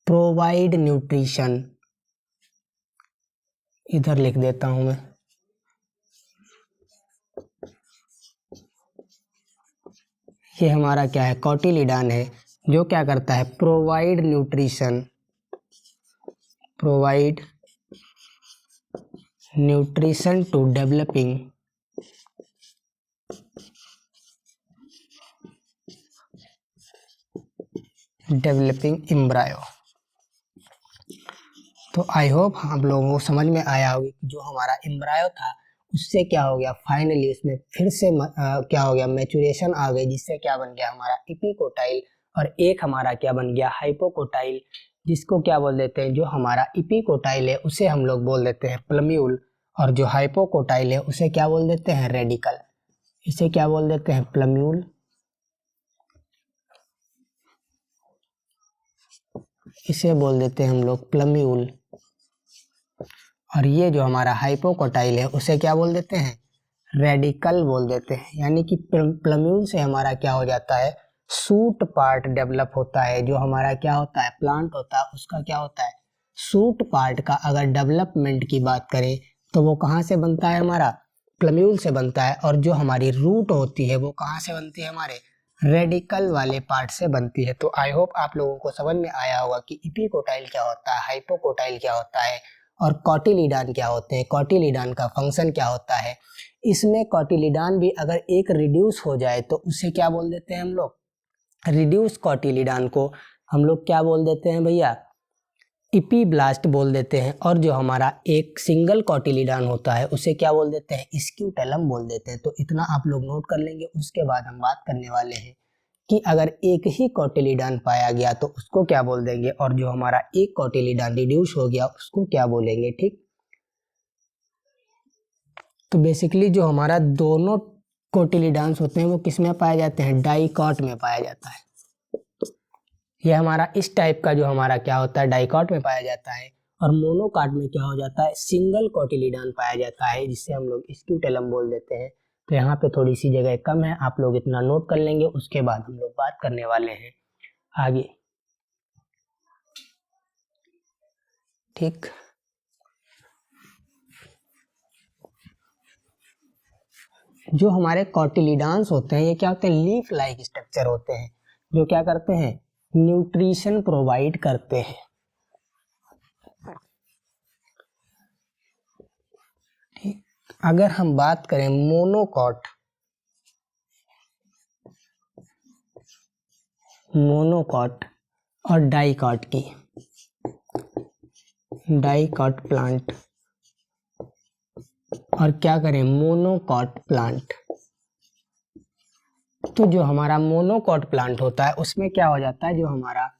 प्रोवाइड न्यूट्रिशन। इधर लिख देता हूं मैं, ये हमारा क्या है, कॉटिलिडान है, जो क्या करता है, provide nutrition, provide nutrition to developing embryo. तो आई होप आप लोगों को समझ में आया होगा कि जो हमारा एम्ब्रायो था उससे क्या हो गया, फाइनली उसमें फिर से क्या हो गया, मैचुरेशन आ गई, जिससे क्या बन गया हमारा इपिकोटाइल, और एक हमारा क्या बन गया, हाइपोकोटाइल, जिसको क्या बोल देते हैं, जो हमारा इपिकोटाइल है उसे हम लोग बोल देते हैं प्लम्यूल, और जो हाइपोकोटाइल है उसे क्या बोल देते हैं, रेडिकल। इसे क्या बोल देते हैं, प्लम्यूल, इसे बोल देते हैं हम लोग प्लम्यूल। और ये जो हमारा हाइपोकोटाइल है उसे क्या बोल देते हैं, रेडिकल बोल देते हैं। यानी कि प्लम्यूल से हमारा क्या हो जाता है, सूट पार्ट डेवलप होता है। जो हमारा क्या होता है, प्लांट होता है उसका क्या होता है, सूट पार्ट का अगर डेवलपमेंट की बात करें तो वो कहाँ से बनता है, हमारा प्लम्यूल से बनता है। और जो हमारी रूट होती है वो कहाँ से बनती है, हमारे रेडिकल वाले पार्ट से बनती है। तो आई होप आप लोगों को समझ में आया होगा कि इपिकोटाइल क्या होता है, हाइपोकोटाइल क्या होता है, और कॉटिलिडान क्या होते हैं, कॉटिलिडान का फंक्शन क्या होता है। इसमें कॉटिलिडान भी अगर एक रिड्यूस हो जाए तो उसे क्या बोल देते हैं हम लोग, रिड्यूस कॉटिलिडान को हम लोग क्या बोल देते हैं भैया, इपीब्लास्ट बोल देते हैं। और जो हमारा एक सिंगल कॉटिलिडान होता है उसे क्या बोल देते हैं, स्क्यूटेलम बोल देते हैं। तो इतना आप लोग नोट कर लेंगे। उसके बाद हम बात करने वाले हैं कि अगर एक ही कॉटिलिडान पाया गया तो उसको क्या बोल देंगे, और जो हमारा एक कॉटिलिडान रिड्यूस हो गया उसको क्या बोलेंगे। ठीक, तो बेसिकली जो हमारा दोनों कोटिलिडान्स होते हैं वो किस में पाए जाते हैं, डाइकॉट में पाया जाता है। ये हमारा इस टाइप का जो हमारा क्या होता है डाइकॉट में पाया जाता है। और मोनोकॉट में क्या हो जाता है, सिंगल कोटिलिडान पाया जाता है, जिससे हम लोग स्क्यूटेलम बोल देते हैं। तो यहाँ पे थोड़ी सी जगह कम है, आप लोग इतना नोट कर लेंगे। उसके बाद हम लोग बात करने वाले हैं आगे। ठीक, जो हमारे कोटिलिडान्स होते हैं ये क्या होते हैं, लीफ लाइक स्ट्रक्चर होते हैं, जो क्या करते हैं, न्यूट्रिशन प्रोवाइड करते हैं। ठीक, अगर हम बात करें मोनोकॉट और डाइकॉट की, डाइकॉट प्लांट और क्या करें मोनोकॉट प्लांट, तो जो हमारा मोनोकॉट प्लांट होता है उसमें क्या हो जाता है, जो हमारा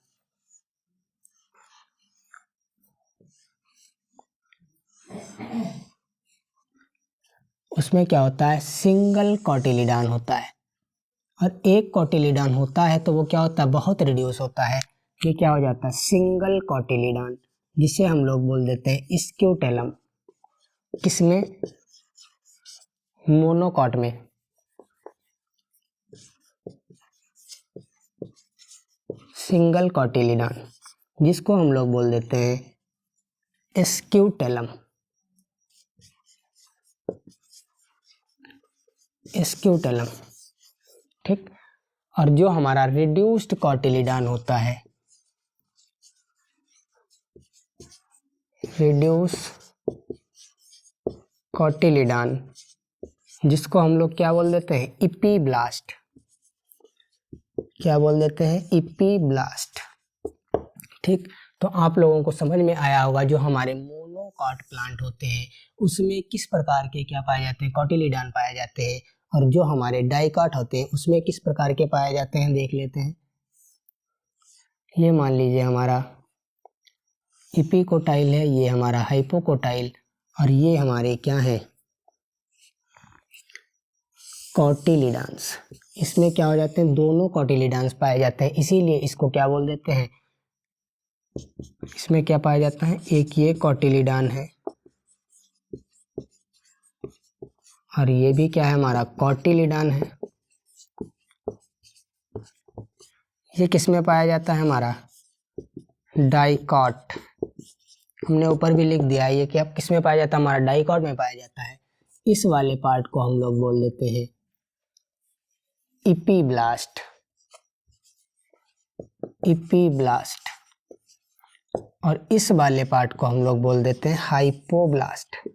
उसमें क्या होता है, सिंगल कोटिलिडान होता है। और एक कोटिलिडान होता है तो वो क्या होता है, बहुत रिड्यूस होता है। ये क्या हो जाता है, सिंगल कोटिलिडान, जिसे हम लोग बोल देते हैं स्क्यूटेलम। किसमें, मोनोकॉट में। सिंगल कोटिलिडान, जिसको हम लोग बोल देते हैं स्क्यूटेलम। स्क्यूटेलम, ठीक। और जो हमारा रिड्यूस्ड कोटिलिडान होता है, रिड्यूस कोटिलिडान, जिसको हम लोग क्या बोल देते हैं, इपीब्लास्ट। क्या बोल देते हैं, इपीब्लास्ट। ठीक, तो आप लोगों को समझ में आया होगा जो हमारे मोनोकॉट प्लांट होते हैं उसमें किस प्रकार के क्या पाए जाते हैं, कोटिलिडान पाए जाते हैं। और जो हमारे डाइकॉट होते हैं उसमें किस प्रकार के पाए जाते हैं, देख लेते हैं। ये मान लीजिए हमारा इपिकोटाइल है, ये हमारा हाइपोकोटाइल, और ये हमारे क्या है, कोटिलिडान्स। इसमें क्या हो जाते हैं, दोनों कोटिलिडान्स पाए जाते हैं, इसीलिए इसको क्या बोल देते हैं, इसमें क्या पाया जाता है, एक ये कोटिलिडान है और ये भी क्या है, हमारा कोटिलिडान है। ये किस में पाया जाता है, हमारा डाइकॉट। हमने ऊपर भी लिख दिया है ये कि अब किस में पाया जाता है, हमारा डाइकॉट में पाया जाता है। इस वाले पार्ट को हम लोग बोल देते हैं इपीब्लास्ट। इपीब्लास्ट। और इस वाले पार्ट को हम लोग बोल देते हैं हाइपोब्लास्ट।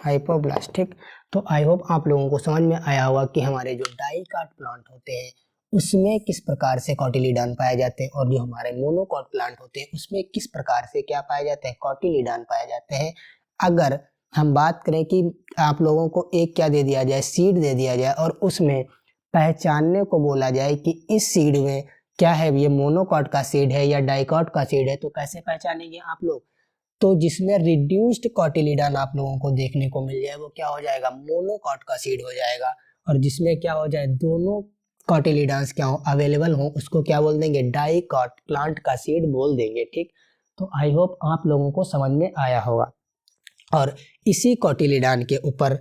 हाइपोब्लास्ट, ठीक। तो आई होप आप लोगों को समझ में आया होगा कि हमारे जो डाइकॉट प्लांट होते हैं उसमें किस प्रकार से कोटिलिडान पाए जाते हैं, और जो हमारे मोनोकॉट प्लांट होते हैं उसमें किस प्रकार से क्या पाए जाते हैं, कोटिलिडान पाए जाते हैं। अगर हम बात करें कि आप लोगों को एक क्या दे दिया जाए, सीड दे दिया जाए, और उसमें पहचानने को बोला जाए कि इस सीड में क्या है, ये मोनोकॉट का सीड है या डाइकॉट का सीड है, तो कैसे पहचानेंगे आप लोग। तो जिसमें रिड्यूस्ड कोटिलिडान आप लोगों को देखने को मिल जाए वो क्या हो जाएगा, मोनोकॉट का सीड हो जाएगा। और जिसमें क्या हो जाए, दोनों कोटिलिडान्स क्या हो, अवेलेबल हो, उसको क्या बोल देंगे, डाइकॉट प्लांट का सीड बोल देंगे। ठीक, तो आई होप आप लोगों को समझ में आया होगा। और इसी कोटिलिडान के ऊपर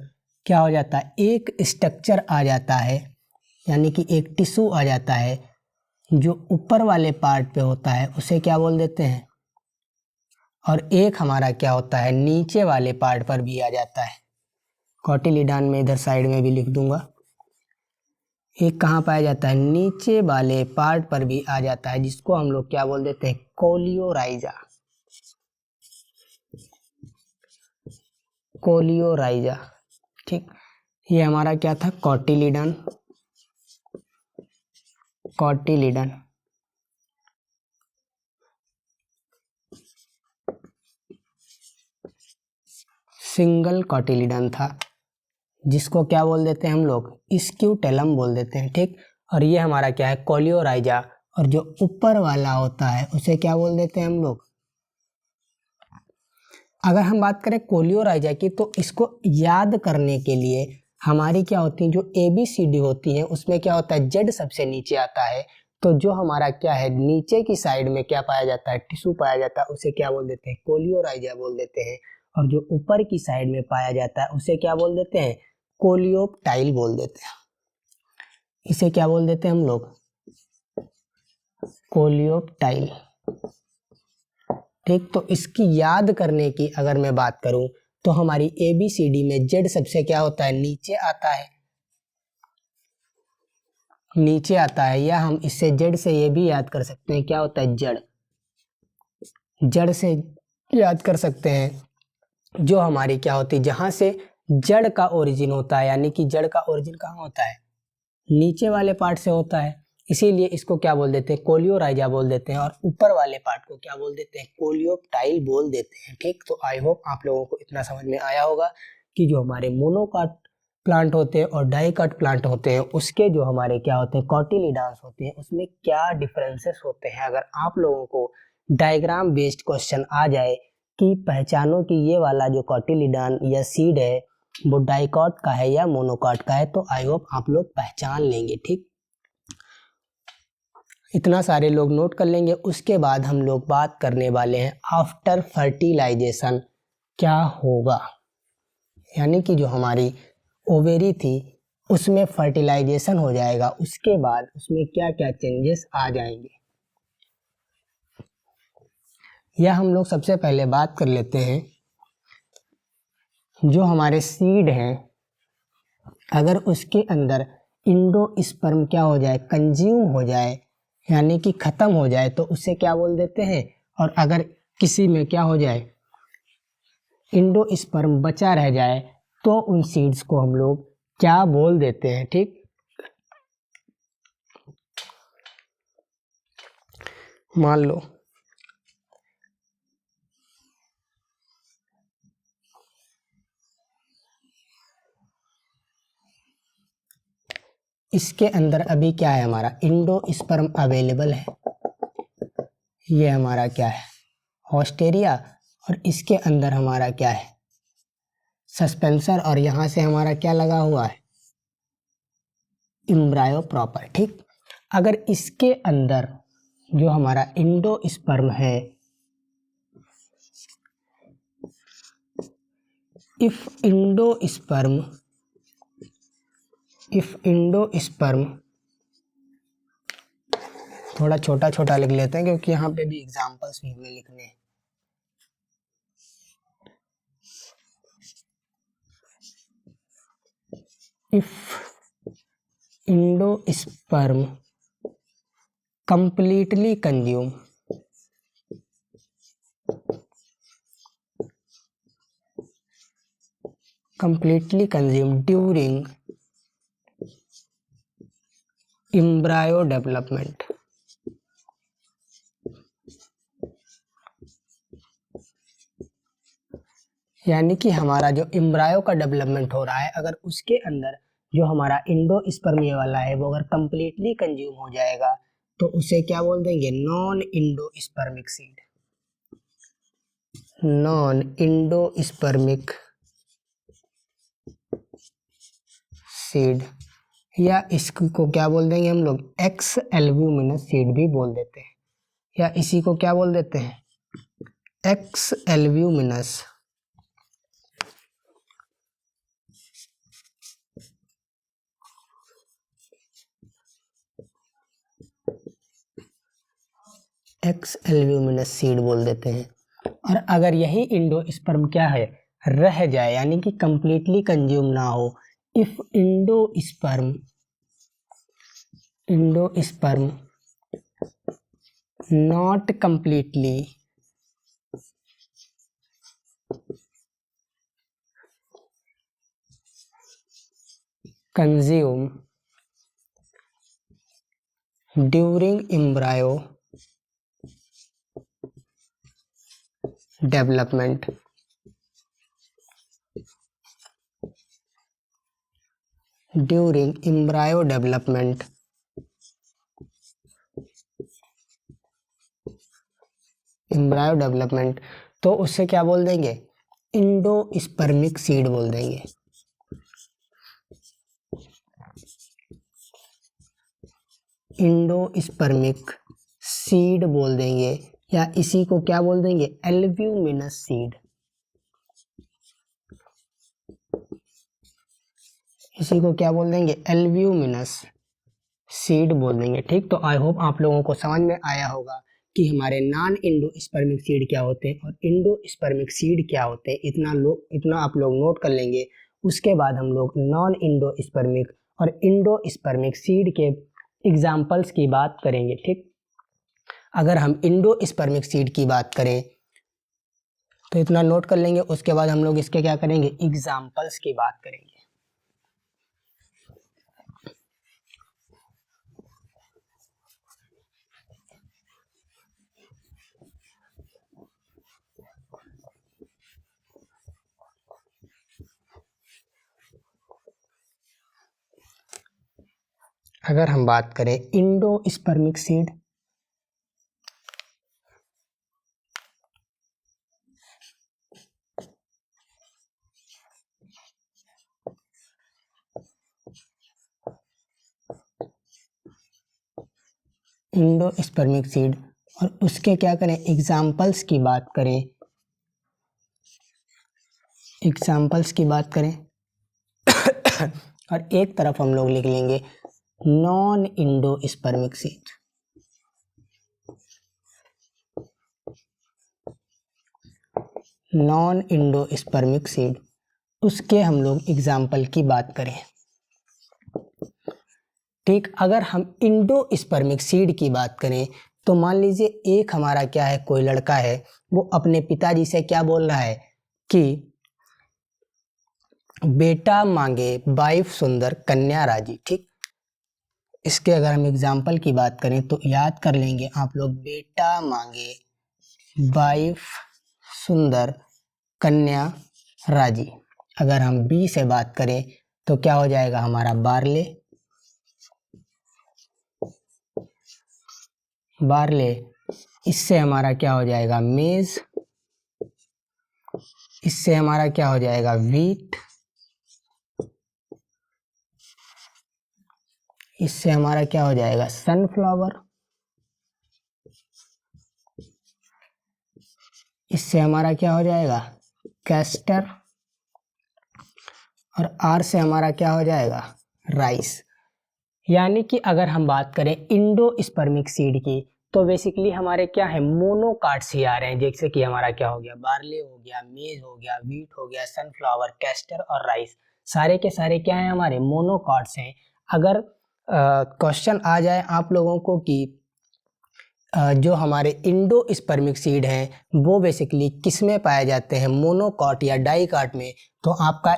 क्या हो जाता है, एक स्ट्रक्चर आ जाता है, यानी कि एक टिश्यू आ जाता है जो ऊपर वाले पार्ट पे होता है, उसे क्या बोल देते हैं। और एक हमारा क्या होता है, नीचे वाले पार्ट पर भी आ जाता है। कोटिलिडान में इधर साइड में भी लिख दूंगा। एक कहाँ पाया जाता है, नीचे वाले पार्ट पर भी आ जाता है, जिसको हम लोग क्या बोल देते हैं, कोलियोराइजा। कोलियोराइजा, ठीक। ये हमारा क्या था, कोटिलिडन। कोटिलिडन, सिंगल कोटिलिडन था, जिसको क्या बोल देते हैं हम लोग, स्क्यूटेलम बोल देते हैं। ठीक, और ये हमारा क्या है, कोलियोराइजा। और जो ऊपर वाला होता है उसे क्या बोल देते हैं हम लोग। अगर हम बात करें कोलियोराइजा की, तो इसको याद करने के लिए हमारी क्या होती है, जो ABCD होती है उसमें क्या होता है, जेड सबसे नीचे आता है। तो जो हमारा क्या है, नीचे की साइड में क्या पाया जाता है, टिश्यू पाया जाता है, उसे क्या बोल देते हैं, कोलियोराइजा बोल देते हैं। और जो ऊपर की साइड में पाया जाता है उसे क्या बोल देते हैं, कोलियोप्टाइल बोल देते हैं। इसे क्या बोल देते हैं हम लोग, कोलियोप्टाइल। ठीक, तो इसकी याद करने की अगर मैं बात करूं तो हमारी ABCD में जेड सबसे क्या होता है, नीचे आता है, नीचे आता है। या हम इससे जेड से ये भी याद कर सकते हैं, क्या होता है, जड़, जड़ से याद कर सकते हैं। जो हमारी क्या होती है, जहां से जड़ का ओरिजिन होता है, यानी कि जड़ का ओरिजिन कहाँ होता है, नीचे वाले पार्ट से होता है, इसीलिए इसको क्या बोल देते हैं, कोलियोराइजा बोल देते हैं। और ऊपर वाले पार्ट को क्या बोल देते हैं, कोलियोप्टाइल बोल देते हैं। ठीक, तो आई होप आप लोगों को इतना समझ में आया होगा कि जो हमारे मोनोकाट प्लांट होते हैं और डाइकाट प्लांट होते हैं उसके जो हमारे क्या होते हैं, कॉटिलिडान्स होते हैं, उसमें क्या डिफरेंसेस होते हैं। अगर आप लोगों को डायग्राम बेस्ड क्वेश्चन आ जाए कि पहचानो कि ये वाला जो कॉटिलिडान या सीड है वो डाइकॉट का है या मोनोकॉट का है, तो आई होप आप लोग पहचान लेंगे। ठीक, इतना सारे लोग नोट कर लेंगे। उसके बाद हम लोग बात करने वाले हैं आफ्टर फर्टिलाइजेशन क्या होगा, यानी कि जो हमारी ओवेरी थी उसमें फर्टिलाइजेशन हो जाएगा, उसके बाद उसमें क्या क्या चेंजेस आ जाएंगे, यह हम लोग सबसे पहले बात कर लेते हैं। जो हमारे सीड हैं, अगर उसके अंदर इंडोस्पर्म क्या हो जाए, कंज्यूम हो जाए, यानी कि खत्म हो जाए, तो उसे क्या बोल देते हैं। और अगर किसी में क्या हो जाए, इंडोस्पर्म बचा रह जाए, तो उन सीड्स को हम लोग क्या बोल देते हैं। ठीक, मान लो इसके अंदर अभी क्या है, हमारा इंडोस्पर्म अवेलेबल है, ये हमारा क्या है, होस्टेरिया। और इसके अंदर हमारा क्या है, सस्पेंसर। और यहां से हमारा क्या लगा हुआ है, एम्ब्रायो प्रॉपर। ठीक, अगर इसके अंदर जो हमारा इंडोस्पर्म है, इफ इंडोस्पर्म थोड़ा छोटा छोटा लिख लेते हैं क्योंकि यहाँ पे भी एग्जांपल्स भी हमें लिखने हैं। If endosperm completely consume during embryo development, यानी कि हमारा जो एम्ब्रायो का डेवलपमेंट हो रहा है, अगर उसके अंदर जो हमारा इंडोस्पर्म ये वाला है वो अगर कंप्लीटली कंज्यूम हो जाएगा तो उसे क्या बोल देंगे, non endospermic seed, non endospermic seed. या इसको क्या बोल देंगे हम लोग, एक्स एल्ब्यूमिनस सीड भी बोल देते हैं, या इसी को क्या बोल देते हैं, एक्स एल्ब्यूमिनस सीड बोल देते हैं। और अगर यही इंडोस्पर्म क्या है, रह जाए, यानी कि कंप्लीटली कंज्यूम ना हो, if endosperm not completely consume during embryo development, तो उससे क्या बोल देंगे, इंडोस्पर्मिक सीड बोल देंगे। इंडोस्पर्मिक सीड बोल देंगे, या इसी को क्या बोल देंगे, एल्ब्यूमिनस सीड। इसी को क्या बोल देंगे, एल्ब्यूमिनस सीड बोल देंगे। ठीक, तो आई होप आप लोगों को समझ में आया होगा कि हमारे नॉन इंडोस्पर्मिक सीड क्या होते हैं और इंडोस्पर्मिक सीड क्या होते हैं। इतना आप लोग नोट कर लेंगे। उसके बाद हम लोग नॉन इंडोस्पर्मिक और इंडोस्पर्मिक सीड के एग्जाम्पल्स की बात करेंगे। ठीक, अगर हम इंडोस्पर्मिक सीड की बात करें तो इतना नोट कर लेंगे। उसके बाद हम लोग इसके क्या करेंगे, एग्जाम्पल्स की बात करेंगे। अगर हम बात करें इंडोस्पर्मिक सीड, इंडोस्पर्मिक सीड और उसके क्या करें, एग्जाम्पल्स की बात करें, एग्जाम्पल्स की बात करें और एक तरफ हम लोग लिख लेंगे non endospermic seed. Non endospermic seed, उसके हम लोग एग्जाम्पल की बात करें। ठीक, अगर हम इंडोस्पर्मिक सीड की बात करें तो मान लीजिए एक हमारा क्या है, कोई लड़का है, वो अपने पिताजी से क्या बोल रहा है कि बेटा मांगे वाइफ सुंदर कन्या राजी। ठीक, इसके अगर हम एग्जाम्पल की बात करें तो याद कर लेंगे आप लोग, बेटा मांगे वाइफ सुंदर कन्या राजी। अगर हम बी से बात करें तो क्या हो जाएगा हमारा, बार्ले। बार्ले, इससे हमारा क्या हो जाएगा, मेज। इससे हमारा क्या हो जाएगा, वीट। इससे हमारा क्या हो जाएगा, सनफ्लावर। इससे हमारा क्या हो जाएगा, कैस्टर। और आर से हमारा क्या हो जाएगा, राइस। यानी कि अगर हम बात करें इंडोस्पर्मिक सीड की तो बेसिकली हमारे क्या है, मोनोकार्ड्स ही आ रहे हैं। जैसे कि हमारा क्या हो गया, बार्ले हो गया, मेज हो गया, वीट हो गया, सनफ्लावर, कैस्टर और राइस, सारे के सारे क्या हैं, हमारे मोनोकार्ड्स हैं। अगर क्वेश्चन आ जाए आप लोगों को कि जो हमारे इंडोस्पर्मिक सीड हैं वो बेसिकली किस में पाए जाते हैं, मोनोकॉट या डाइकॉट में, तो आपका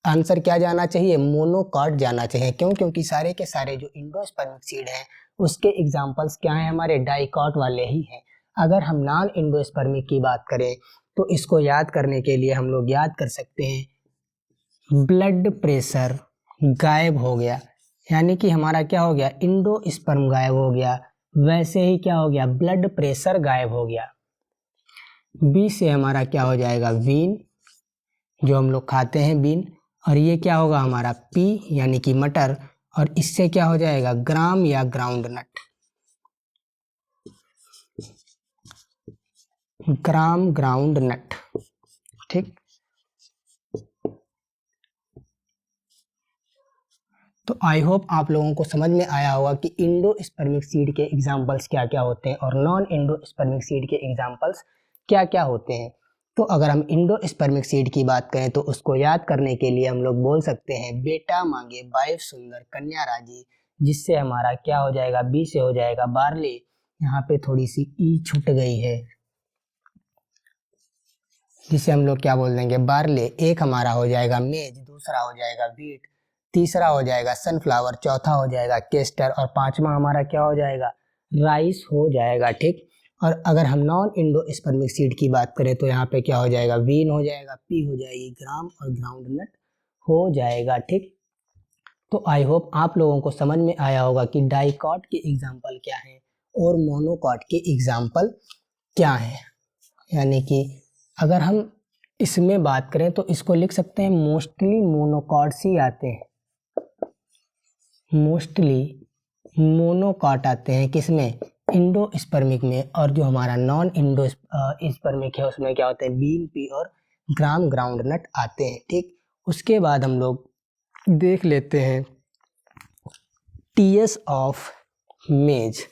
आंसर क्या जाना चाहिए, मोनोकॉट जाना चाहिए। क्यों, क्योंकि सारे के सारे जो इंडोस्पर्मिक सीड हैं उसके एग्जाम्पल्स क्या हैं, हमारे डाइकॉट वाले ही हैं। अगर हम नॉन इंडोस्पर्मिक की बात करें तो इसको याद करने के लिए हम लोग याद कर सकते हैं, ब्लड प्रेशर गायब हो गया, यानी कि हमारा क्या हो गया, इंडोस्पर्म गायब हो गया। वैसे ही क्या हो गया, ब्लड प्रेशर गायब हो गया। बी से हमारा क्या हो जाएगा, बीन, जो हम लोग खाते हैं बीन। और ये क्या होगा हमारा, पी यानी कि मटर। और इससे क्या हो जाएगा, ग्राम या ग्राउंड नट। ग्राम, ग्राउंड नट। ठीक, तो आई होप आप लोगों को समझ में आया होगा कि इंडोस्पर्मिक सीड के एग्जाम्पल्स क्या क्या होते हैं और नॉन इंडोस्पर्मिक सीड के एग्जाम्पल्स क्या क्या होते हैं। तो अगर हम इंडोस्पर्मिक सीड की बात करें तो उसको याद करने के लिए हम लोग बोल सकते हैं, बेटा मांगे वाइफ सुंदर कन्या राजी। जिससे हमारा क्या हो जाएगा, बी से हो जाएगा बार्ले। यहाँ पे थोड़ी सी ई छूट गई है, जिसे हम लोग क्या बोल देंगे, बार्ले। एक हमारा हो जाएगा मेज, दूसरा हो जाएगा वीट, तीसरा हो जाएगा सनफ्लावर, चौथा हो जाएगा केस्टर और पांचवा हमारा क्या हो जाएगा, राइस हो जाएगा। ठीक, और अगर हम नॉन इंडोस्पर्मिक सीड की बात करें तो यहाँ पे क्या हो जाएगा, वीन हो जाएगा, पी हो जाएगी ग्राम और ग्राउंड नट हो जाएगा। ठीक, तो आई होप आप लोगों को समझ में आया होगा कि डाइकॉट के एग्जाम्पल क्या है और मोनोकॉट के एग्जाम्पल क्या है। यानी कि अगर हम इसमें बात करें तो इसको लिख सकते हैं, मोस्टली मोनोकॉट्स ही आते हैं। मोस्टली मोनोकॉट आते हैं किसमें, इंडोस्पर्मिक में, और जो हमारा नॉन इंडोस्पर्मिक है उसमें क्या होते हैं, बीन पी और ग्राम ग्राउंडनट आते हैं। ठीक, उसके बाद हम लोग देख लेते हैं टीएस ऑफ मेज,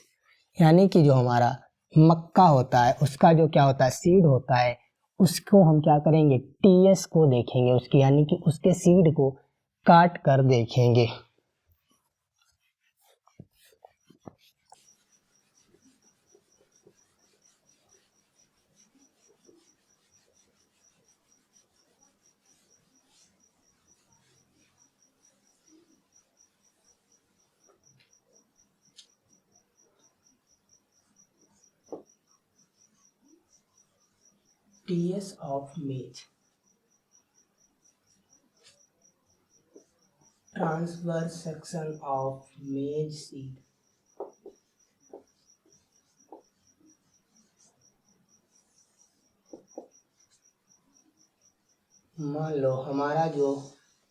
यानी कि जो हमारा मक्का होता है उसका जो क्या होता है, सीड होता है, उसको हम क्या करेंगे, टीएस को देखेंगे उसकी, यानी कि उसके सीड को काट कर देखेंगे। TS of maize, transverse section of maize seed. मान लो हमारा जो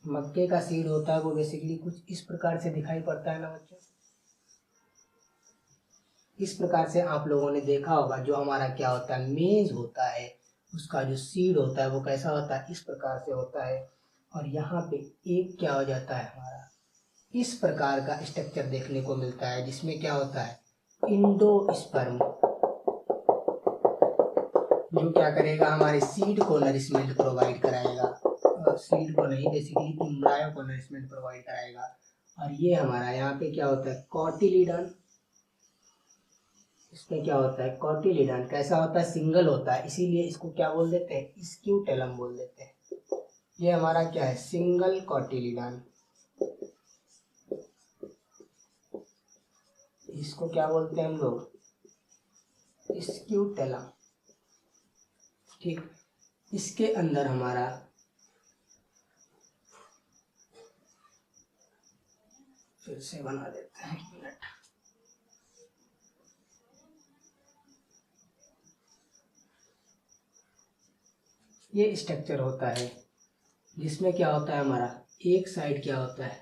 मक्के का सीड होता है वो बेसिकली कुछ इस प्रकार से दिखाई पड़ता है ना बच्चों। इस प्रकार से आप लोगों ने देखा होगा जो हमारा क्या होता है, मेज होता है, उसका जो सीड होता है वो कैसा होता है, इस प्रकार से होता है। और यहाँ पे एक क्या हो जाता है, हमारा इस प्रकार का स्ट्रक्चर देखने को मिलता है, जिसमें क्या होता है, इंडोस्पर्म, जो क्या करेगा, हमारे सीड को नरिशमेंट प्रोवाइड कराएगा, सीड को नहीं, बेसिकली एम्ब्रायो को नरिशमेंट प्रोवाइड कराएगा। और ये हमारा यहाँ पे क्या होता है, कॉटिलीडन, इसमें क्या होता है, कॉटिलीडन कैसा होता है, सिंगल होता है, इसीलिए इसको क्या बोल देते हैं, स्क्यूटेलम बोल देते हैं। ये हमारा क्या है, सिंगल कॉटिलीडन, इसको क्या बोलते हैं हम लोग, स्क्यूटेलम। ठीक, इसके अंदर हमारा फिर से बना देते हैं, एक मिनट। ये स्ट्रक्चर होता है जिसमें क्या होता है, हमारा एक साइड क्या होता है,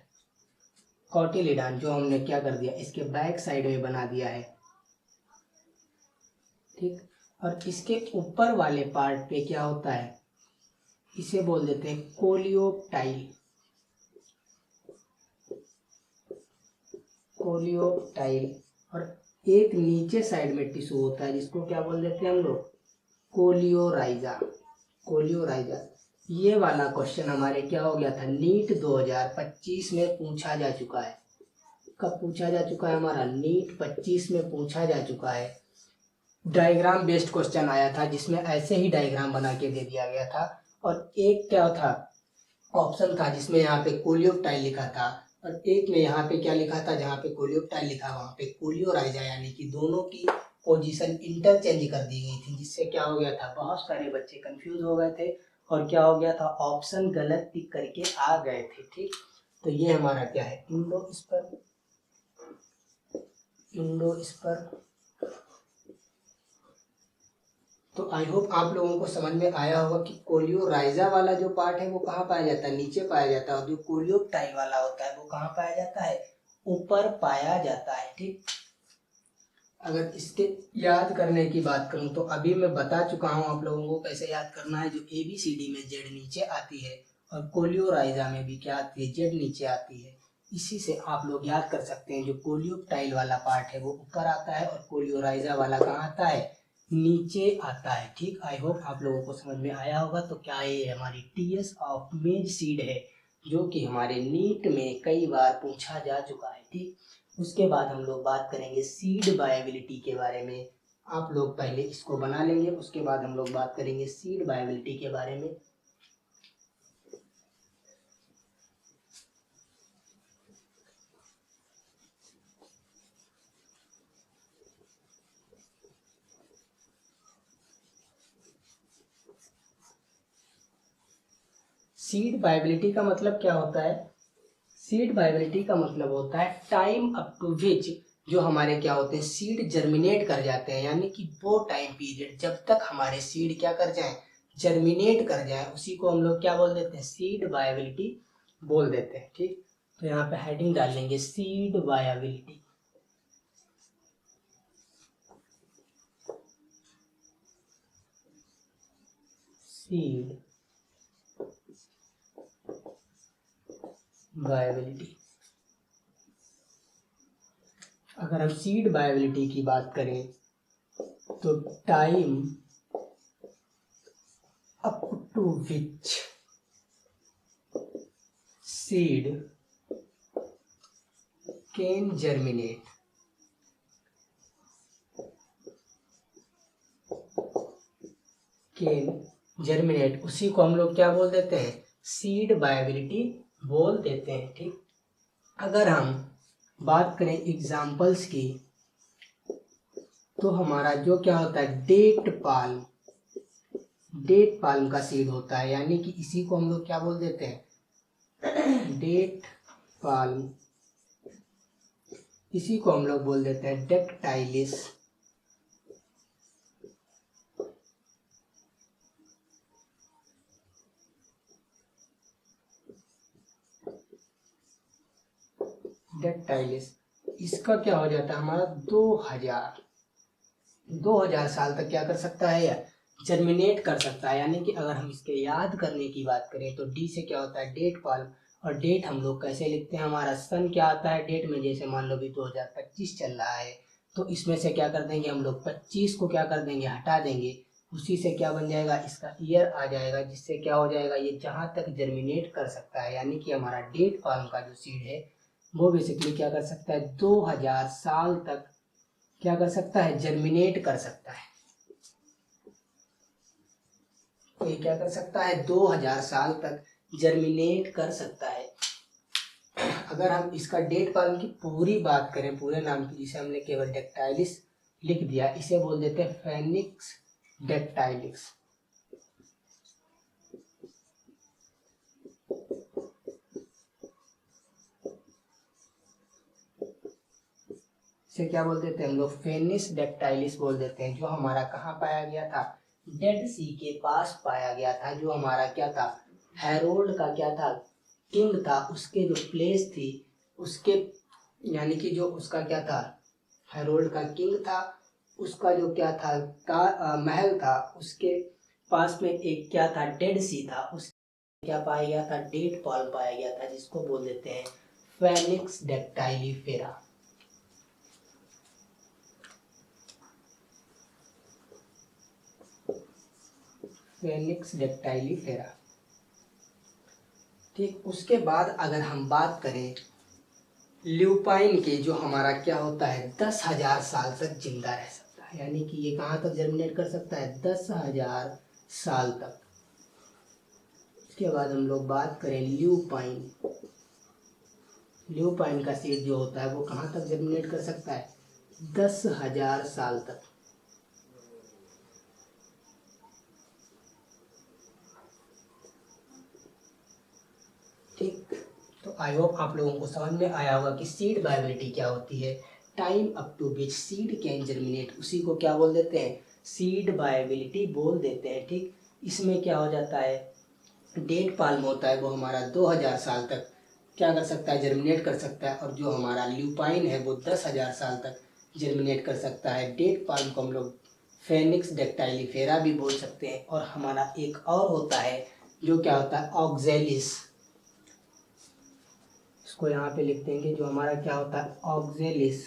कॉटिलीडन, जो हमने क्या कर दिया, इसके बैक साइड में बना दिया है। ठीक, और इसके ऊपर वाले पार्ट पे क्या होता है, इसे बोल देते हैं कोलियोप्टाइल, कोलियोप्टाइल। और एक नीचे साइड में टिश्यू होता है जिसको क्या बोल देते हैं हम लोग, कोलियोराइजा, कोलियोराइजा। ये वाला क्वेश्चन हमारे क्या हो गया था, नीट 2025 में पूछा जा चुका है। कब पूछा जा चुका है, हमारा नीट 25 में पूछा जा चुका है। डायग्राम बेस्ड क्वेश्चन आया था जिसमें ऐसे ही डायग्राम बना के दे दिया गया था, और एक क्या था, ऑप्शन था जिसमें यहाँ पे कोलियोप्टाइल लिखा था, और एक में यहाँ पे क्या लिखा था, जहाँ पे कोलियोप्टाइल लिखा वहाँ पे कोलियोराइजा, यानी कि दोनों की पोजीशन इंटरचेंज कर दी गई थी, जिससे क्या हो गया था, बहुत सारे बच्चे कंफ्यूज हो गए थे और क्या हो गया था, ऑप्शन गलत टिक करके आ गए थे। ठीक, तो ये हमारा क्या है, इंडोस्पर्म, इंडोस्पर्म। तो आई होप आप लोगों को समझ में आया होगा कि कोलियोराइजा वाला जो पार्ट है वो कहाँ पाया जाता है, नीचे पाया जाता है, और जो कोलियोप्टाइल वाला होता है वो कहाँ पाया जाता है, ऊपर पाया जाता है। ठीक, अगर इसके याद करने की बात करूं तो अभी मैं बता चुका हूं आप लोगों को कैसे याद करना है। जो ABCD में जेड नीचे आती है और कोलियोराइजा में भी क्या आती है, जेड नीचे आती है। इसी से आप लोग याद कर सकते हैं, जो कोलियोप्टाइल वाला पार्ट है वो ऊपर आता है और कोलियोराइजा वाला कहाँ आता है, नीचे आता है। ठीक, आई होप आप लोगों को समझ में आया होगा। तो क्या ये हमारी टीएस ऑफ मेज सीड है, जो कि हमारे नीट में कई बार पूछा जा चुका है। ठीक, उसके बाद हम लोग बात करेंगे सीड वायबिलिटी के बारे में। आप लोग पहले इसको बना लेंगे, उसके बाद हम लोग बात करेंगे सीड वायबिलिटी के बारे में। सीड वायबिलिटी का मतलब क्या होता है, सीड वायबिलिटी का मतलब होता है टाइम अप टू विच जो हमारे क्या होते हैं, सीड जर्मिनेट कर जाते हैं, यानी कि वो टाइम पीरियड जब तक हमारे सीड क्या कर जाएं, जर्मिनेट कर जाए, उसी को हम लोग क्या बोल देते हैं, सीड वायबिलिटी बोल देते हैं। ठीक, तो यहाँ पे हेडिंग डाल लेंगे सीड वायबिलिटी। Seed viability. अगर हम सीड वायबिलिटी की बात करें तो time up to which seed can germinate उसी को हम लोग क्या बोल देते हैं, सीड वायबिलिटी बोल देते हैं। ठीक, अगर हम बात करें एग्जाम्पल्स की तो हमारा जो क्या होता है, डेट पाल्म का सीड होता है, यानी कि इसी को हम लोग क्या बोल देते हैं, डेट पाल्म। इसी को हम लोग बोल देते हैं डेक्टाइलिस। डेक्टाइलिस, इसका क्या हो जाता है, हमारा 2000 साल तक क्या कर सकता है, या जर्मिनेट कर सकता है। यानी कि अगर हम इसके याद करने की बात करें तो डी से क्या होता है, डेट पाल्म। और डेट हम लोग कैसे लिखते हैं, हमारा सन क्या आता है डेट में, जैसे मान लो भी 2025 चल रहा है तो इसमें से क्या कर देंगे हम लोग, 25 को क्या कर देंगे, हटा देंगे। उसी से क्या बन जाएगा, इसका ईयर आ जाएगा, जिससे क्या हो जाएगा, ये जहाँ तक जर्मिनेट कर सकता है। यानी कि हमारा डेट पाल्म का जो सीड है वो बेसिकली क्या कर सकता है, 2000 साल तक क्या कर सकता है, जर्मिनेट कर सकता है। तो ये क्या कर सकता है, 2000 साल तक जर्मिनेट कर सकता है। अगर हम इसका डेट पाल्म की पूरी बात करें, पूरे नाम की, जिसे हमने केवल डेक्टाइलिस लिख दिया, इसे बोल देते हैं फेनिक्स डेक्टाइलिस। इसे क्या बोल देते हैं हम लोग, फेनिस डेक्टाइलिस बोल देते हैं। जो हमारा कहाँ पाया गया था, डेड सी के पास पाया गया था। जो हमारा क्या था, हेरोल्ड का क्या था, किंग था, उसके जो प्लेस थी उसके, यानी कि जो उसका क्या था, हेरोल्ड का किंग था, उसका जो क्या था महल था, उसके पास में एक क्या था, डेड सी था, उस क्या पाया गया था, डेट पाल्म पाया गया था, जिसको बोल देते हैं फेनिक्स डेक्टाइलिफेरा। फेनिक्स डेक्टाइलिफेरा। ठीक, उसके बाद अगर हम बात करें ल्यूपाइन के, जो हमारा क्या होता है, 10,000 साल तक जिंदा रह सकता है। यानी कि ये कहाँ तक जर्मिनेट कर सकता है, 10,000 साल तक। इसके बाद हम लोग बात करें ल्यूपाइन। ल्यूपाइन का सीड जो होता है वो कहाँ तक जर्मिनेट कर सकता है, 10,000 साल तक। ठीक, तो आई होप आप लोगों को समझ में आया होगा कि सीड वायबिलिटी क्या होती है। Time up to which seed can germinate, उसी को क्या बोल देते हैं, सीड वायबिलिटी बोल देते हैं। ठीक, इसमें क्या हो जाता है, डेट पाल्म होता है वो हमारा 2000 साल तक क्या कर सकता है, जर्मिनेट कर सकता है। और जो हमारा ल्यूपाइन है वो 10,000 साल तक जर्मिनेट कर सकता है। डेट पाल्म को हम लोग फेनिक्स डेक्टाइलिफेरा भी बोल सकते हैं। और हमारा एक और होता है जो क्या होता है, ऑक्जेलिस। इसको यहाँ पे लिख देंगे। जो हमारा क्या होता है, ऑक्जेलिस,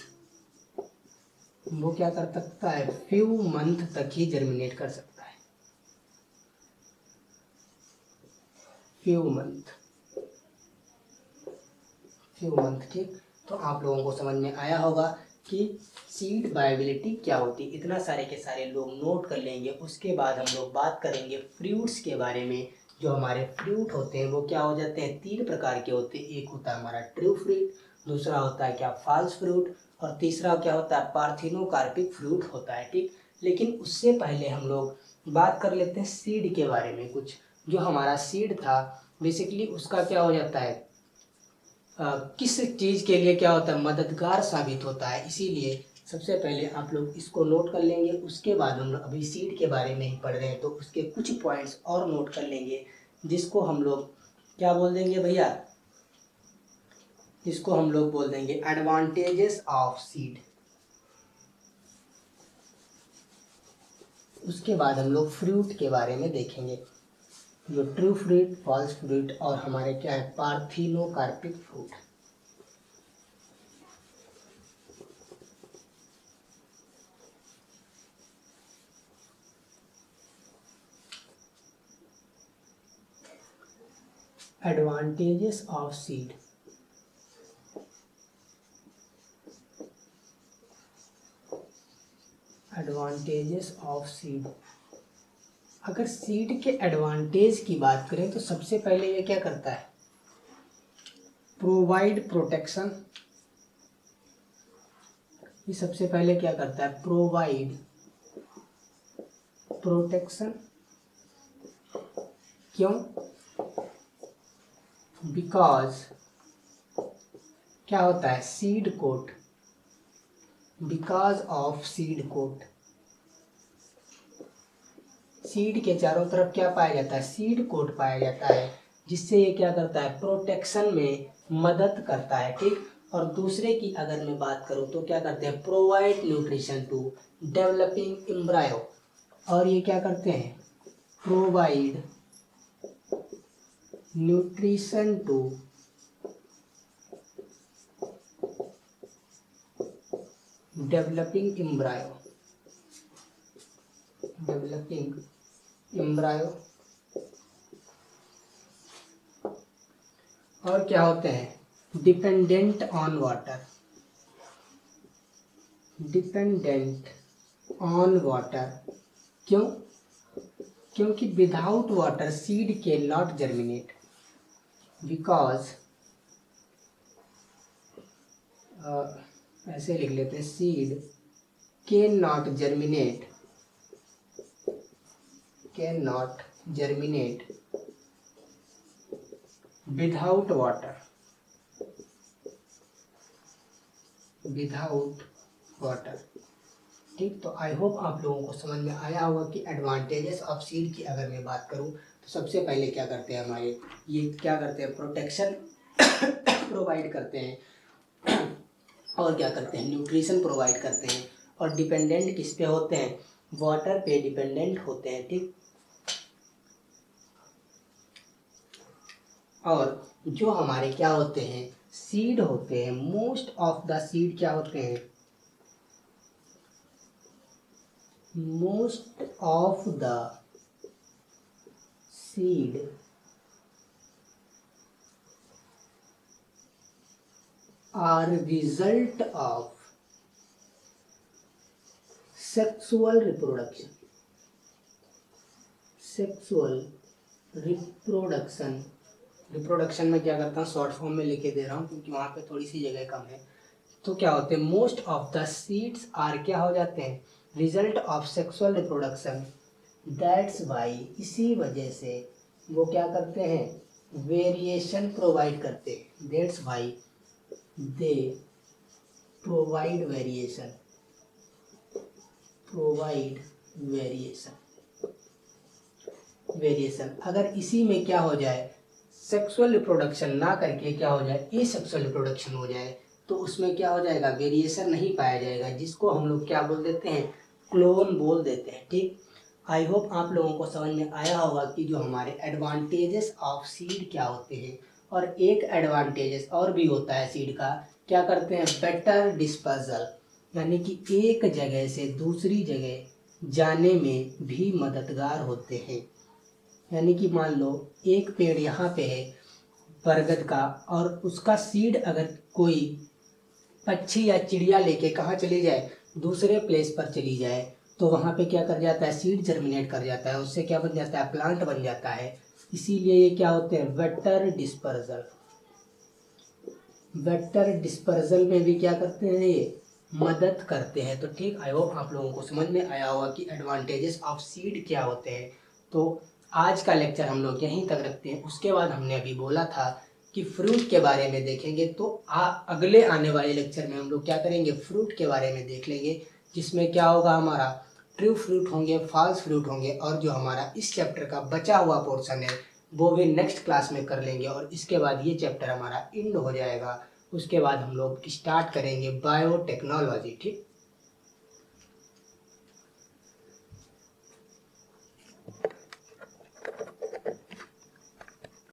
वो क्या कर सकता है, फ्यू मंथ तक ही जर्मिनेट कर सकता है, फ्यू मंथ। ठीक, तो आप लोगों को समझ में आया होगा कि सीड वायबिलिटी क्या होती है। इतना सारे के सारे लोग नोट कर लेंगे। उसके बाद हम लोग बात करेंगे फ्रूट्स के बारे में। जो हमारे फ्रूट होते हैं वो क्या हो जाते हैं, 3 प्रकार के होते हैं। एक होता है हमारा ट्रू फ्रूट, दूसरा होता है क्या, फॉल्स फ्रूट, और तीसरा क्या होता है, पार्थिनोकार्पिक फ्रूट होता है। ठीक, लेकिन उससे पहले हम लोग बात कर लेते हैं सीड के बारे में कुछ। जो हमारा सीड था बेसिकली उसका क्या हो जाता है, किस चीज़ के लिए क्या होता है, मददगार साबित होता है। इसीलिए सबसे पहले आप लोग इसको नोट कर लेंगे। उसके बाद हम लोग अभी सीड के बारे में ही पढ़ रहे हैं तो उसके कुछ पॉइंट्स और नोट कर लेंगे, जिसको हम लोग क्या बोल देंगे भैया, जिसको हम लोग बोल देंगे एडवांटेजेस ऑफ सीड। उसके बाद हम लोग फ्रूट के बारे में देखेंगे। जो ट्रू फ्रूट, फॉल्स फ्रूट और हमारे क्या है parthenocarpic fruit. Advantages of seed. Advantages of seed. अगर सीड के एडवांटेज की बात करें तो सबसे पहले ये क्या करता है, प्रोवाइड प्रोटेक्शन। ये सबसे पहले क्या करता है, प्रोवाइड प्रोटेक्शन। क्यों? बिकॉज क्या होता है, seed coat. Because of seed coat. Seed के चारों तरफ क्या पाया जाता है, सीड कोट पाया जाता है, जिससे ये क्या करता है, प्रोटेक्शन में मदद करता है। ठीक। और दूसरे की अगर मैं बात करूं तो क्या करते हैं, provide nutrition to developing embryo. और ये क्या करते हैं, provide nutrition to developing embryo. Developing embryo. और क्या होते हैं, dependent on water. Dependent on water. क्यों? क्योंकि without water seed can not germinate. Because ऐसे लिख लेते हैं, seed can not germinate, can not germinate without water. Without water. ठीक। तो आई होप आप लोगों को समझ में आया होगा कि एडवांटेजेस ऑफ सीड की अगर मैं बात करूं तो सबसे पहले क्या करते हैं, हमारे ये क्या करते हैं, प्रोटेक्शन प्रोवाइड करते हैं, और क्या करते हैं, न्यूट्रिशन प्रोवाइड करते हैं, और डिपेंडेंट किस पे होते हैं, वाटर पे डिपेंडेंट होते हैं। ठीक। और जो हमारे क्या होते हैं, सीड होते हैं, मोस्ट ऑफ द सीड क्या होते हैं, most of the seed are result of sexual reproduction. Sexual reproduction। Reproduction में क्या करता हूँ, शॉर्ट फॉर्म में लिखे दे रहा हूँ क्योंकि वहाँ पे थोड़ी सी जगह कम है। तो क्या होते हैं, most of the seeds are क्या हो जाते हैं, result of sexual reproduction. That's why, इसी वजह से वो क्या करते हैं, वेरिएशन प्रोवाइड करते हैं। That's why they provide variation. Provide variation. Variation अगर इसी में क्या हो जाए, सेक्सुअल रिप्रोडक्शन ना करके क्या हो जाए, एसेक्सुअल रिप्रोडक्शन हो जाए, तो उसमें क्या हो जाएगा, वेरिएशन नहीं पाया जाएगा, जिसको हम लोग क्या बोल देते हैं, क्लोन बोल देते हैं। ठीक। आई होप आप लोगों को समझ में आया होगा कि जो हमारे एडवांटेजेस ऑफ सीड क्या होते हैं। और एक एडवांटेजेस और भी होता है सीड का, क्या करते हैं, बेटर डिस्पर्सल, यानी कि एक जगह से दूसरी जगह जाने में भी मददगार होते हैं। यानी कि मान लो एक पेड़ यहाँ पे है बरगद का, और उसका सीड अगर कोई पक्षी या चिड़िया लेके कहाँ चली जाए, दूसरे प्लेस पर चली जाए, तो वहाँ पे क्या कर जाता है, सीड जर्मिनेट कर जाता है, उससे क्या बन जाता है, प्लांट बन जाता है। इसीलिए ये क्या होते हैं, वेक्टर डिस्पर्सल। वेक्टर डिस्पर्सल में भी क्या करते हैं, ये मदद करते हैं। तो ठीक, आई होप आप लोगों को समझ में आया होगा कि एडवांटेजेस ऑफ सीड क्या होते हैं। तो आज का लेक्चर हम लोग यहीं तक रखते हैं। उसके बाद हमने अभी बोला था कि फ्रूट के बारे में देखेंगे, तो अगले आने वाले लेक्चर में हम लोग क्या करेंगे, फ्रूट के बारे में देख लेंगे, जिसमें क्या होगा, हमारा ट्रू फ्रूट होंगे, फॉल्स फ्रूट होंगे, और जो हमारा इस चैप्टर का बचा हुआ पोर्शन है वो भी नेक्स्ट क्लास में कर लेंगे, और इसके बाद ये चैप्टर हमारा एंड हो जाएगा। उसके बाद हम लोग स्टार्ट करेंगे बायोटेक्नोलॉजी। ठीक।